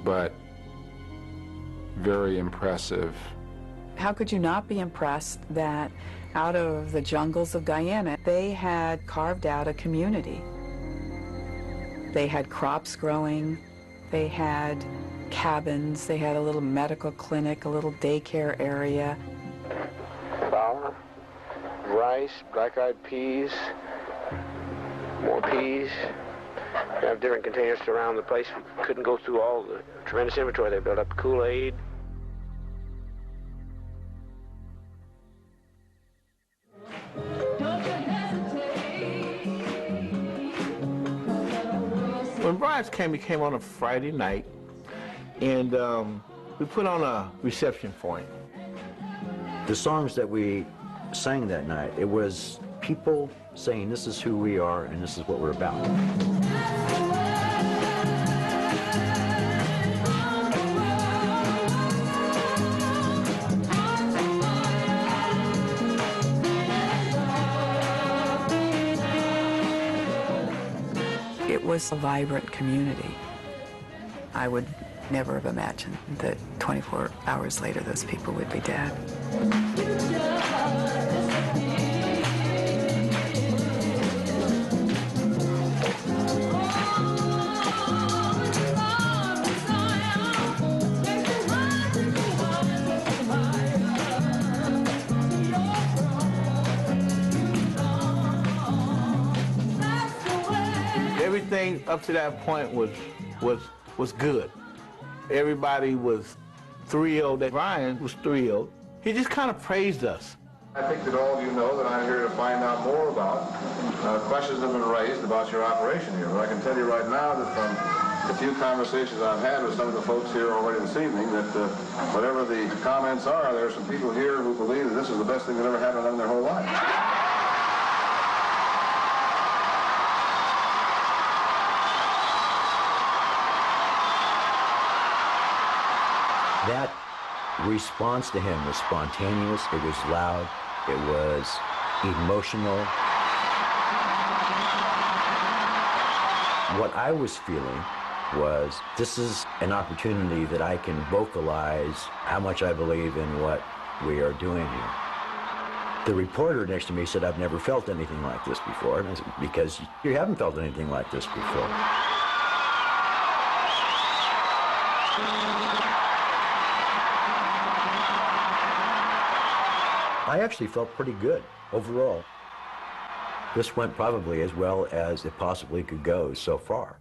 but very impressive. How could you not be impressed that out of the jungles of Guyana, they had carved out a community? They had crops growing, they had cabins, they had a little medical clinic, a little daycare area. Power, rice, black-eyed peas, more peas. They have different containers around the place. We couldn't go through all the tremendous inventory they built up. Kool-Aid. When Brian's came, he came on a Friday night, and we put on a reception for him. The songs that we sang that night, it was people saying this is who we are and this is what we're about. It was a vibrant community. I would never have imagined that 24 hours later those people would be dead. Everything up to that point was good. Everybody was thrilled. Brian was thrilled. He just kind of praised us. I think that all of you know that I'm here to find out more about questions that have been raised about your operation here. But I can tell you right now that from the few conversations I've had with some of the folks here already this evening, that whatever the comments are, there are some people here who believe that this is the best thing that ever happened to them in their whole life. That response to him was spontaneous, it was loud, it was emotional. What I was feeling was, this is an opportunity that I can vocalize how much I believe in what we are doing here. The reporter next to me said, I've never felt anything like this before. And I said, because you haven't felt anything like this before. I actually felt pretty good overall. This went probably as well as it possibly could go so far.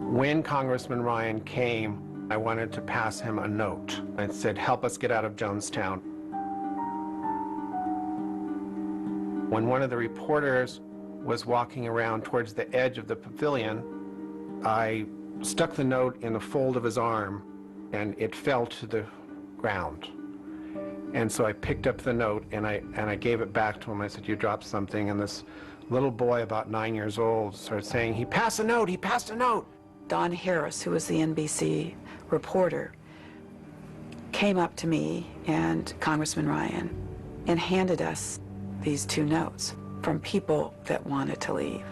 When Congressman Ryan came, I wanted to pass him a note. I said, help us get out of Jonestown. When one of the reporters was walking around towards the edge of the pavilion, I stuck the note in the fold of his arm, and it fell to the ground. And so I picked up the note and I gave it back to him. I said, you dropped something. And this little boy, about 9 years old, started saying, he passed a note, he passed a note. Don Harris, who was the NBC reporter, came up to me and Congressman Ryan and handed us these two notes from people that wanted to leave.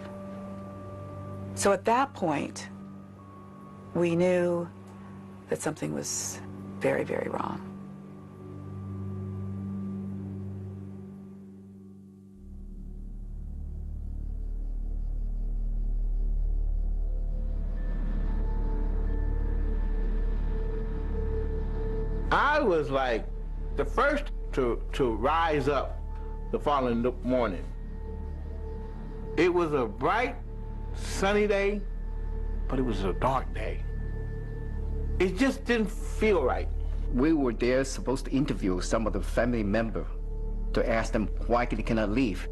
So at that point, we knew that something was very, very wrong. I was like the first to rise up the following morning. It was a bright, sunny day, but it was a dark day. It just didn't feel right. We were there supposed to interview some of the family members to ask them why they cannot leave.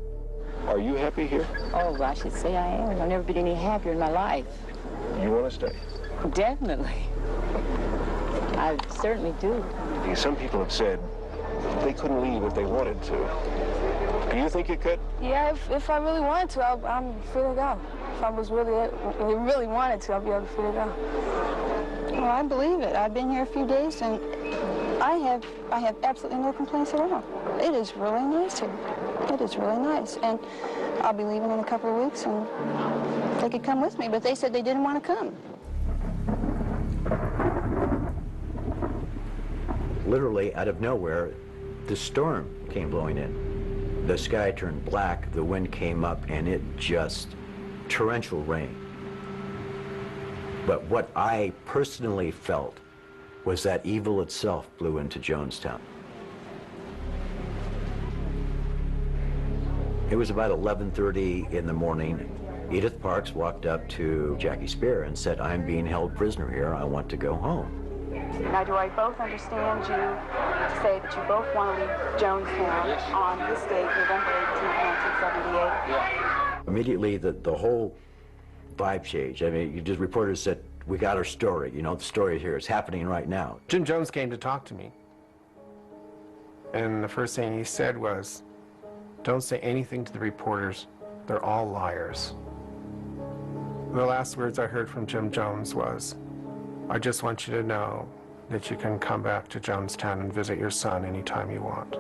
Are you happy here? Oh, I should say I am. I've never been any happier in my life. You want to stay? Definitely. I certainly do. Some people have said they couldn't leave if they wanted to. Do you think you could? Yeah, if I really wanted to, I'm free to go. If I was really wanted to, I'll be able to free to go. Well, I believe it. I've been here a few days, and I have absolutely no complaints at all. It is really nice here. It is really nice, and I'll be leaving in a couple of weeks, and they could come with me, but they said they didn't want to come. Literally out of nowhere, the storm came blowing in. The sky turned black, the wind came up, and it just torrential rain. But what I personally felt was that evil itself blew into Jonestown. It was about 11:30 in the morning. Edith Parks walked up to Jackie Spear and said, "I'm being held prisoner here. I want to go home." Now, do I both understand you to say that you both want to leave Jonestown on this date, November 18th, 1978? Yeah. Immediately, the whole vibe changed. I mean, just reporters said, "We got our story. You know, the story here is happening right now." Jim Jones came to talk to me. And the first thing he said was, "Don't say anything to the reporters. They're all liars." The last words I heard from Jim Jones was, "I just want you to know that you can come back to Jonestown and visit your son anytime you want."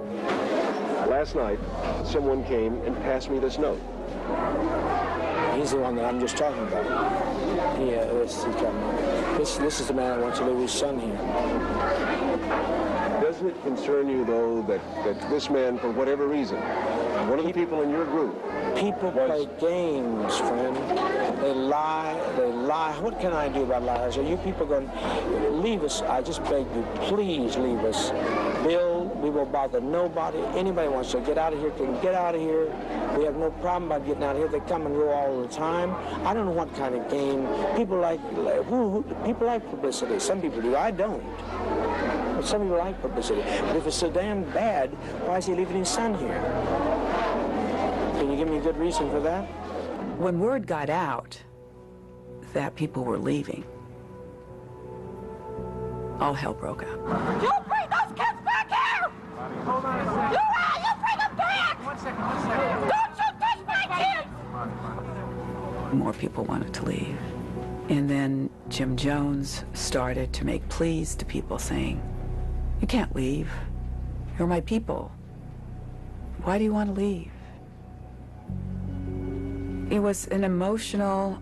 Last night, someone came and passed me this note. He's the one that I'm just talking about. This is the man that wants to leave his son here. Doesn't it concern you, though, that this man, for whatever reason, one of the people in your group... People play games, friend. They lie. What can I do about liars? Are you people going to leave us? I just beg you, please leave us. Bill, we will bother nobody. Anybody wants to get out of here can get out of here. We have no problem about getting out of here. They come and go all the time. I don't know what kind of game. People like publicity. Some people do. I don't. But some people like publicity. But if it's so damn bad, why is he leaving his son here? Can you give me a good reason for that? When word got out that people were leaving, all hell broke out. You bring those kids back here! Hold on a second. You bring them back! One second. Don't you touch my kids! More people wanted to leave. And then Jim Jones started to make pleas to people saying, "You can't leave. You're my people. Why do you want to leave?" It was an emotional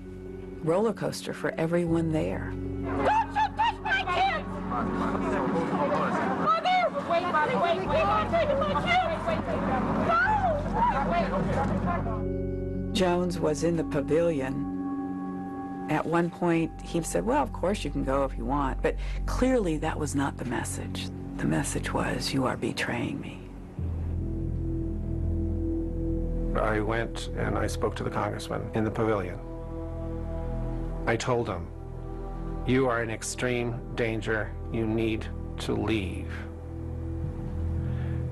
roller coaster for everyone there. Don't you touch my kids! Mother! Wait. Take my kids! Jones was in the pavilion. At one point, he said, "Well, of course you can go if you want." But clearly that was not the message. The message was, "You are betraying me." I went and I spoke to the congressman in the pavilion. I told him, "You are in extreme danger. You need to leave."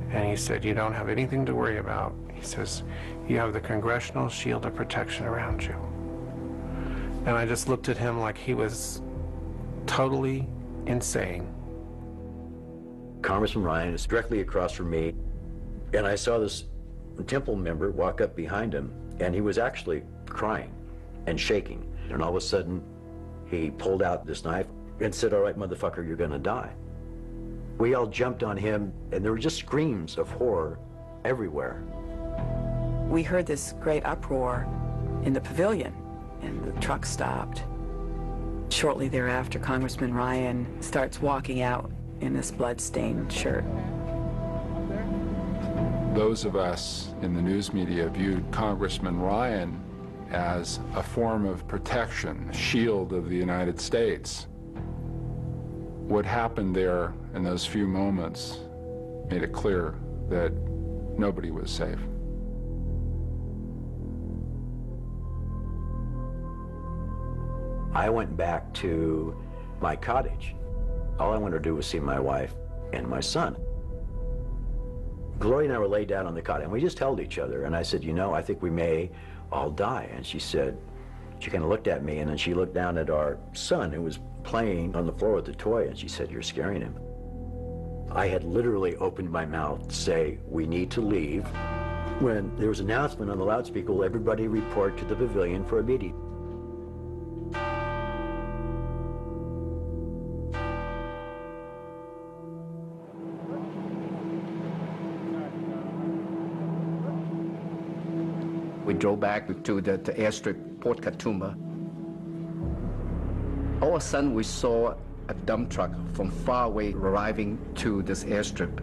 And he said, "You don't have anything to worry about." He says, "You have the Congressional Shield of Protection around you." And I just looked at him like he was totally insane. Congressman Ryan is directly across from me, and I saw this Temple member walk up behind him, and he was actually crying and shaking. And all of a sudden, he pulled out this knife and said, "All right, motherfucker, you're gonna die." We all jumped on him, and there were just screams of horror everywhere. We heard this great uproar in the pavilion, and the truck stopped. Shortly thereafter, Congressman Ryan starts walking out in this blood-stained shirt. Those of us in the news media viewed Congressman Ryan as a form of protection, a shield of the United States. What happened there in those few moments made it clear that nobody was safe. I went back to my cottage. All I wanted to do was see my wife and my son. Gloria and I were laid down on the cot, and we just held each other. And I said, "You know, I think we may all die." And she said, she kind of looked at me, and then she looked down at our son, who was playing on the floor with the toy, and she said, "You're scaring him." I had literally opened my mouth to say, "We need to leave," when there was an announcement on the loudspeaker, "Will everybody report to the pavilion for a meeting?" We drove back to the airstrip, Port Katoomba. All of a sudden, we saw a dump truck from far away arriving to this airstrip.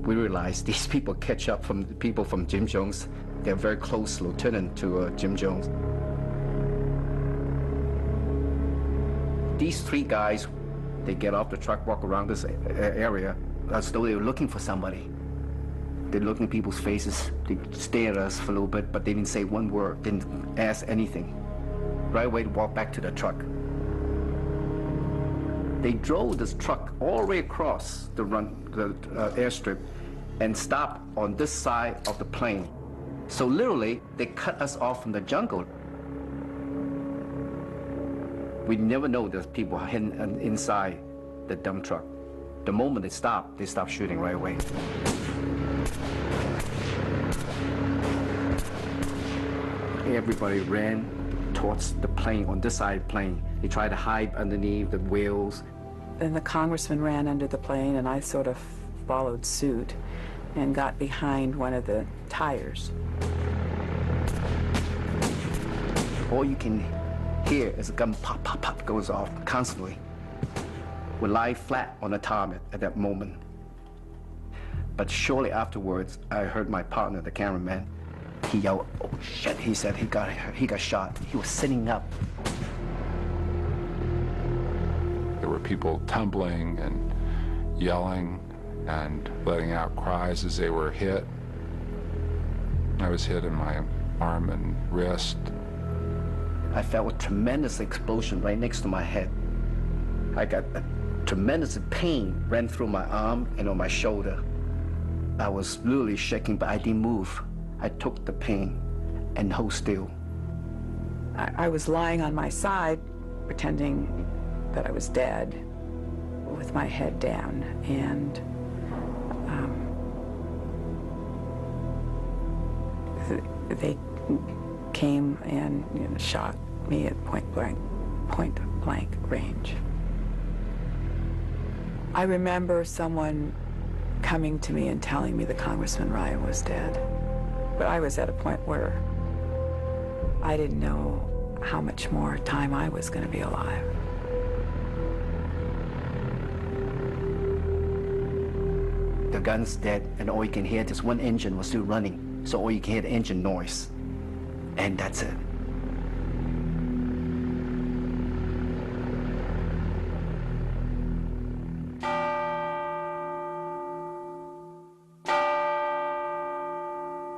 We realized these people catch up from the people from Jim Jones. They're very close lieutenant to Jim Jones. These three guys They get off the truck, walk around this area as though they were looking for somebody. They look in people's faces, they stare at us for a little bit, but they didn't say one word, didn't ask anything. Right away, walk back to the truck. They drove this truck all the way across the airstrip and stopped on this side of the plane. So literally, they cut us off from the jungle. We never know there's people hidden inside the dump truck. The moment they stop shooting right away. Everybody ran towards the plane, on this side of the plane. They tried to hide underneath the wheels. Then the congressman ran under the plane, and I sort of followed suit and got behind one of the tires. All you can hear is a gun pop, pop, pop goes off constantly. We lie flat on the tarmac at that moment. But shortly afterwards, I heard my partner, the cameraman, he yelled, "Oh shit," he said he got shot. He was sitting up. There were people tumbling and yelling and letting out cries as they were hit. I was hit in my arm and wrist. I felt a tremendous explosion right next to my head. I got a tremendous pain ran through my arm and on my shoulder. I was literally shaking, but I didn't move. I took the pain and hold still. I was lying on my side, pretending that I was dead, with my head down, and they came and shot me at point blank range. I remember someone coming to me and telling me that Congressman Ryan was dead. But I was at a point where I didn't know how much more time I was going to be alive. The gun's dead, and all you can hear, this one engine was still running, so all you can hear the engine noise. And that's it.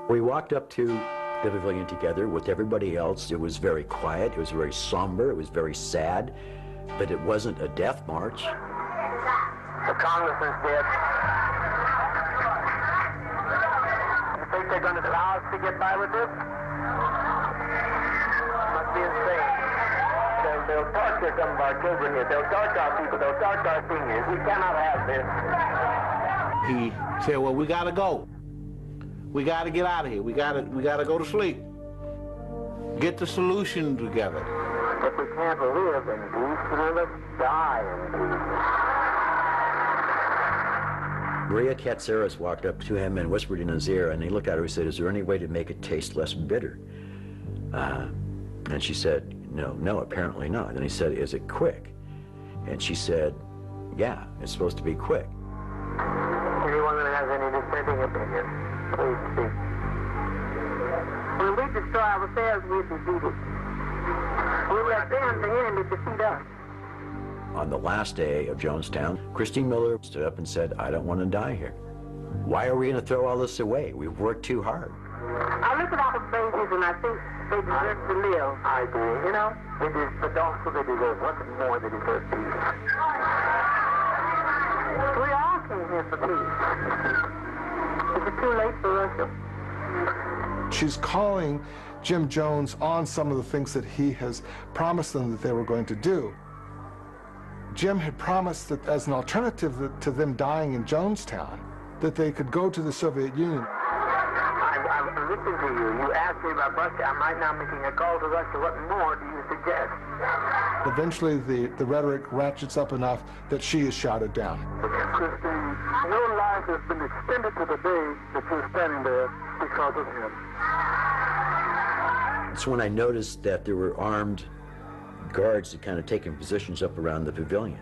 We walked up to the pavilion together with everybody else. It was very quiet, it was very somber, it was very sad, but it wasn't a death march. The congressman's dead. You think they're going to allow us to get by with this? Must be insane. They'll torture some of our children here. They'll torture our people. They'll torture our seniors. We cannot have this. He said, well, we got to go. We got to get out of here. We got to go to sleep. Get the solution together. If we can't live in peace, then let's die in peace. Maria Katsaris walked up to him and whispered in his ear, and he looked at her and said, "Is there any way to make it taste less bitter?" And she said, no, apparently not. And he said, "Is it quick?" And she said, "Yeah, it's supposed to be quick." Anyone that has any dissenting opinion, please speak. When we destroy ourselves, we defeat it. We let them, the enemy, defeat us. On the last day of Jonestown, Christine Miller stood up and said, "I don't want to die here. Why are we going to throw all this away? We've worked too hard." I look at our babies and I think they deserve to live. I do. You know? But also they deserve what's more, they deserve peace. We all came here for peace. Is it too late for us? She's calling Jim Jones on some of the things that he has promised them that they were going to do. Jim had promised that as an alternative to them dying in Jonestown, that they could go to the Soviet Union. I'm listening to you. You asked me about Russia. I'm right now making a call to Russia. What more do you suggest? Eventually, the rhetoric ratchets up enough that she is shouted down. Christine, your life has been extended to the day that you're standing there because of him. It's when I noticed that there were armed guards that kind of taking positions up around the pavilion.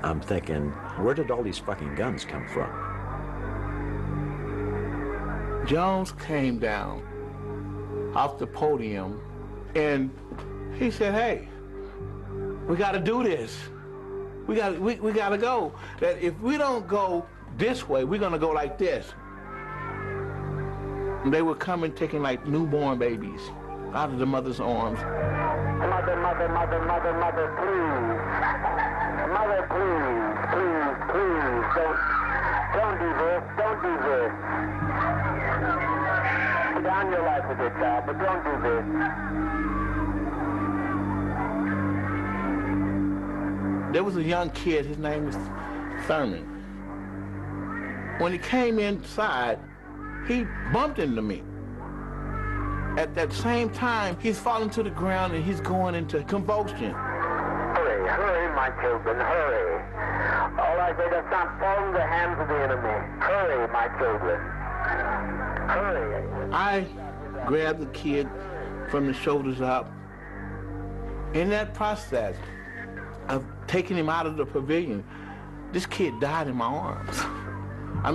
I'm thinking, where did all these fucking guns come from? Jones came down off the podium and he said, "Hey, we got to do this. We gotta go. That if we don't go this way, we're gonna go like this. And they would come and taking like newborn babies out of the mother's arms. Mother, mother, mother, mother, mother, please. Mother, please, please, please. Don't do this. Don't do this. Put down your life with your child, but don't do this. There was a young kid, his name was Thurman. When he came inside, he bumped into me. At that same time, he's falling to the ground and he's going into convulsion. Hurry, hurry, my children, hurry. All I say, does not fall into the hands of the enemy. Hurry, my children. Hurry. I grabbed the kid from the shoulders up. In that process of taking him out of the pavilion, this kid died in my arms. I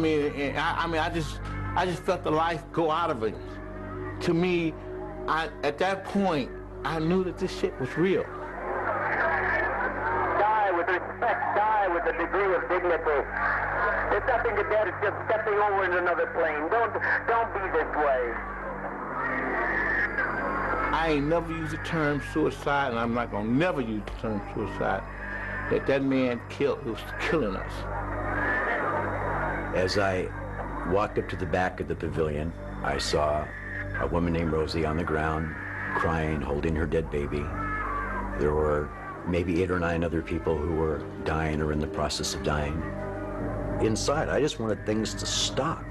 just felt the life go out of it. To me, at that point, I knew that this shit was real. Die with respect, die with a degree of dignity. There's nothing to death, it's just stepping over into another plane. Don't be this way. I ain't never used the term suicide, and I'm not gonna never use the term suicide. That man was killing us. As I walked up to the back of the pavilion, I saw a woman named Rosie on the ground, crying, holding her dead baby. There were maybe 8 or 9 other people who were dying or in the process of dying. Inside, I just wanted things to stop.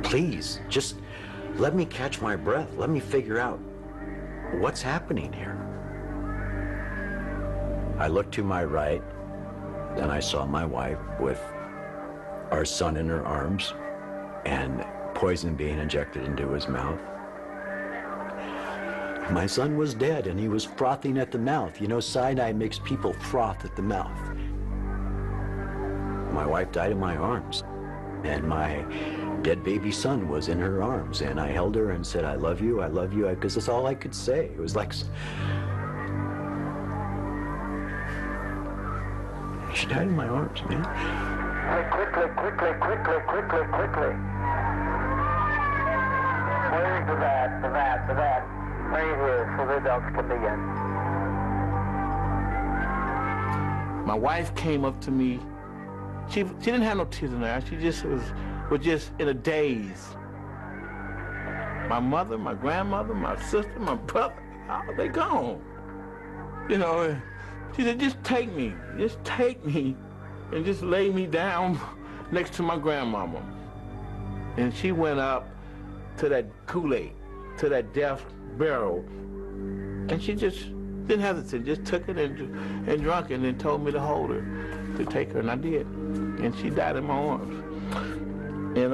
Please, just let me catch my breath. Let me figure out what's happening here. I looked to my right, and I saw my wife with our son in her arms and poison being injected into his mouth. My son was dead, and he was frothing at the mouth. You know, cyanide makes people froth at the mouth. My wife died in my arms, and my dead baby son was in her arms, and I held her and said, I love you, because that's all I could say. It was like, she died in my arms, man. Quickly. Where's the vat? Right here, so the adults can begin. My wife came up to me. She didn't have no tears in her eyes. She just was just in a daze. My mother, my grandmother, my sister, my brother, they gone. You know, she said, just take me, and just lay me down next to my grandmama. And she went up to that Kool-Aid, to that death barrel, and she just didn't hesitate, just took it and drank it, and then told me to hold her, to take her, and I did. And she died in my arms. And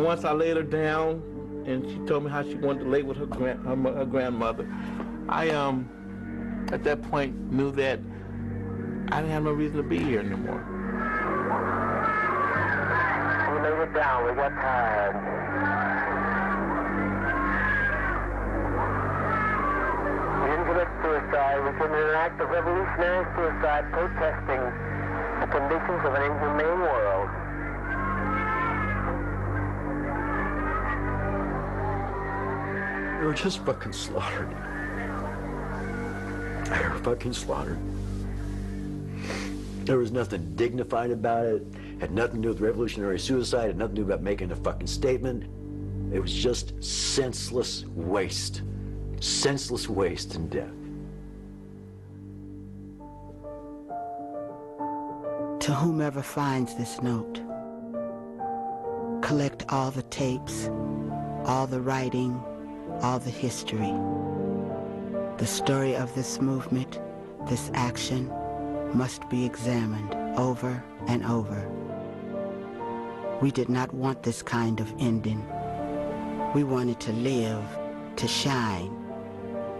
once I laid her down, and she told me how she wanted to lay with her grandmother, I at that point knew that I didn't have no reason to be here anymore. We laid it down, we got tired. We didn't commit suicide, we committed an act of revolutionary suicide protesting the conditions of an inhumane world. They were just fucking slaughtered. They were fucking slaughtered. There was nothing dignified about it. Had nothing to do with revolutionary suicide. Had nothing to do about making a fucking statement. It was just senseless waste. Senseless waste and death. To whomever finds this note, collect all the tapes, all the writing, all the history. The story of this movement, this action, must be examined over and over. We did not want this kind of ending. We wanted to live, to shine,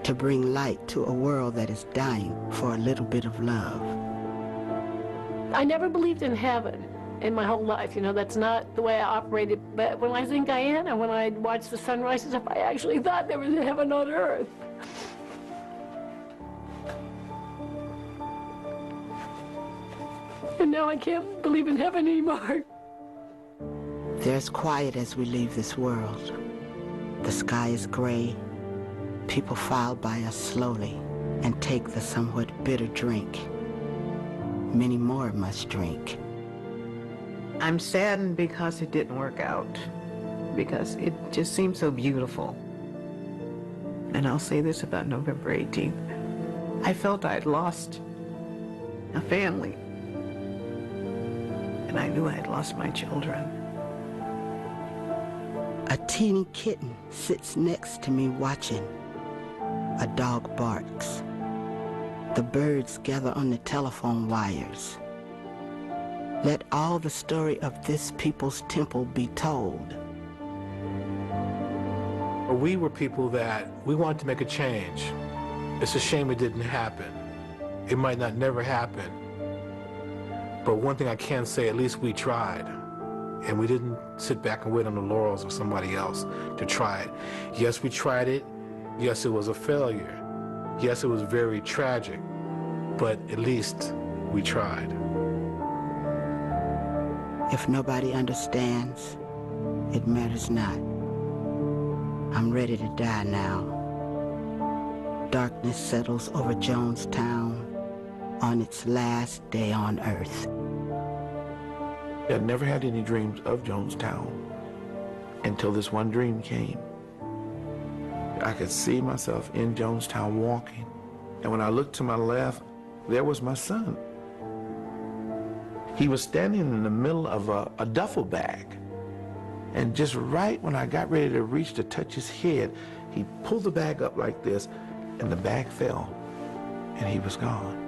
to bring light to a world that is dying for a little bit of love. I never believed in heaven in my whole life. You know, that's not the way I operated. But when I was in Guyana, when I watched the sunrise and stuff, I actually thought there was a heaven on earth. And now I can't believe in heaven anymore. There's quiet as we leave this world. The sky is gray. People file by us slowly and take the somewhat bitter drink. Many more must drink. I'm saddened because it didn't work out, because it just seemed so beautiful. And I'll say this about November 18th. I felt I'd lost a family, and I knew I had lost my children. A teeny kitten sits next to me watching. A dog barks. The birds gather on the telephone wires. Let all the story of this people's temple be told. We were people that we wanted to make a change. It's a shame it didn't happen. It might not never happen. But one thing I can say, at least we tried. And we didn't sit back and wait on the laurels of somebody else to try it. Yes, we tried it. Yes, it was a failure. Yes, it was very tragic. But at least we tried. If nobody understands, it matters not. I'm ready to die now. Darkness settles over Jonestown on its last day on earth. I never had any dreams of Jonestown until this one dream came. I could see myself in Jonestown walking, and when I looked to my left, there was my son. He was standing in the middle of a duffel bag, and just right when I got ready to reach to touch his head, he pulled the bag up like this, and the bag fell, and he was gone.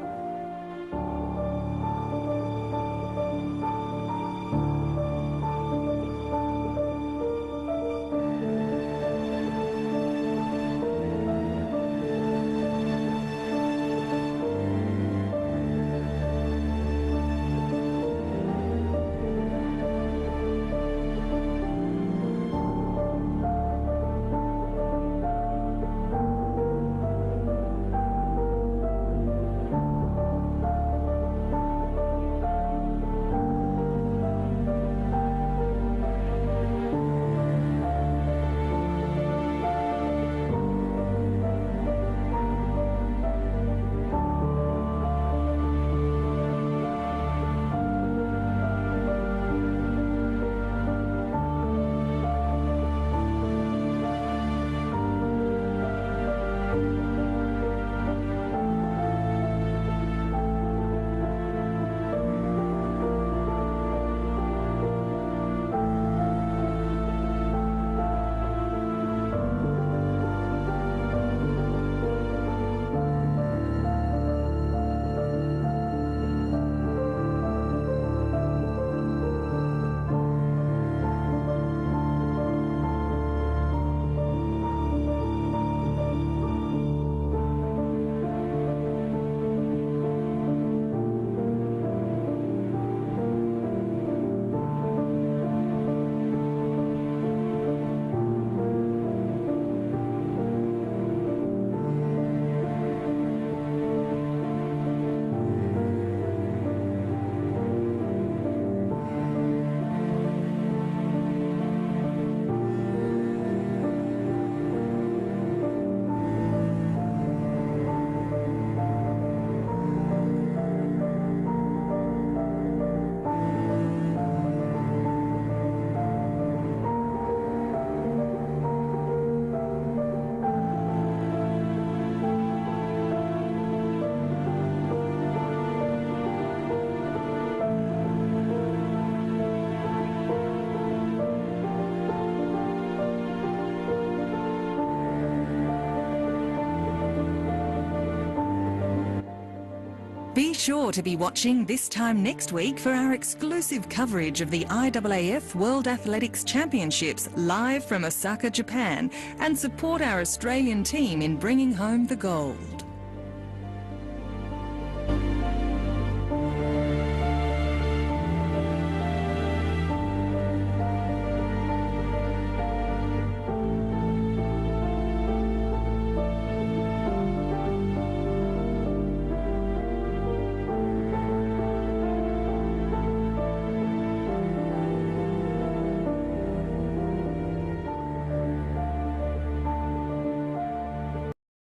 Be sure to be watching this time next week for our exclusive coverage of the IAAF World Athletics Championships live from Osaka, Japan, and support our Australian team in bringing home the gold.